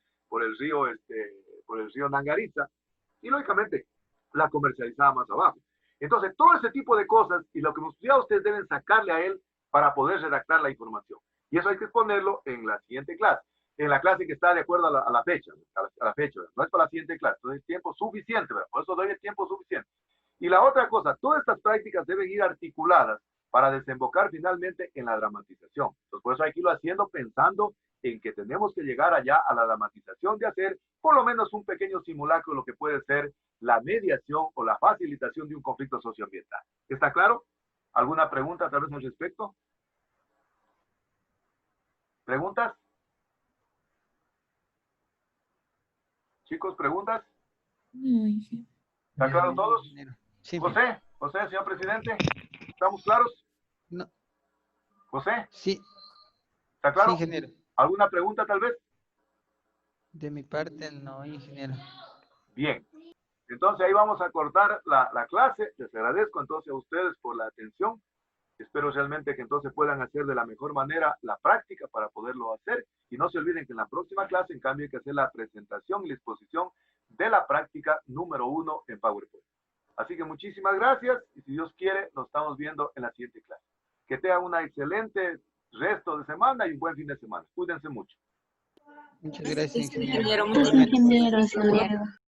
Nangaritza, y lógicamente la comercializaba más abajo. Entonces, todo ese tipo de cosas, y lo que ya ustedes deben sacarle a él para poder redactar la información. Y eso hay que exponerlo en la siguiente clase. En la clase que está de acuerdo a la fecha, no es para la siguiente clase, entonces es tiempo suficiente, ¿verdad? Por eso doy el tiempo suficiente. Y la otra cosa, todas estas prácticas deben ir articuladas para desembocar finalmente en la dramatización. Entonces, por eso hay que irlo haciendo pensando en que tenemos que llegar allá a la dramatización de hacer por lo menos un pequeño simulacro de lo que puede ser la mediación o la facilitación de un conflicto socioambiental. ¿Está claro? ¿Alguna pregunta tal vez al respecto? ¿Preguntas? Chicos, ¿preguntas? No, ingeniero. ¿Está claro todos? Ingeniero. Sí, José, señor presidente, ¿estamos claros? No. José, sí, ¿está sí, claro? ingeniero. ¿Alguna pregunta tal vez? De mi parte, no, ingeniero. Bien. Entonces ahí vamos a cortar la clase. Les agradezco entonces a ustedes por la atención. Espero realmente que entonces puedan hacer de la mejor manera la práctica para poderlo hacer. Y no se olviden que en la próxima clase, en cambio, hay que hacer la presentación y la exposición de la práctica número 1 en PowerPoint. Así que muchísimas gracias y si Dios quiere, nos estamos viendo en la siguiente clase. Que tengan una excelente resto de semana y un buen fin de semana. Cuídense mucho. Muchas gracias, ingeniero. Ingeniero, Igualmente. Ingeniero, hasta luego.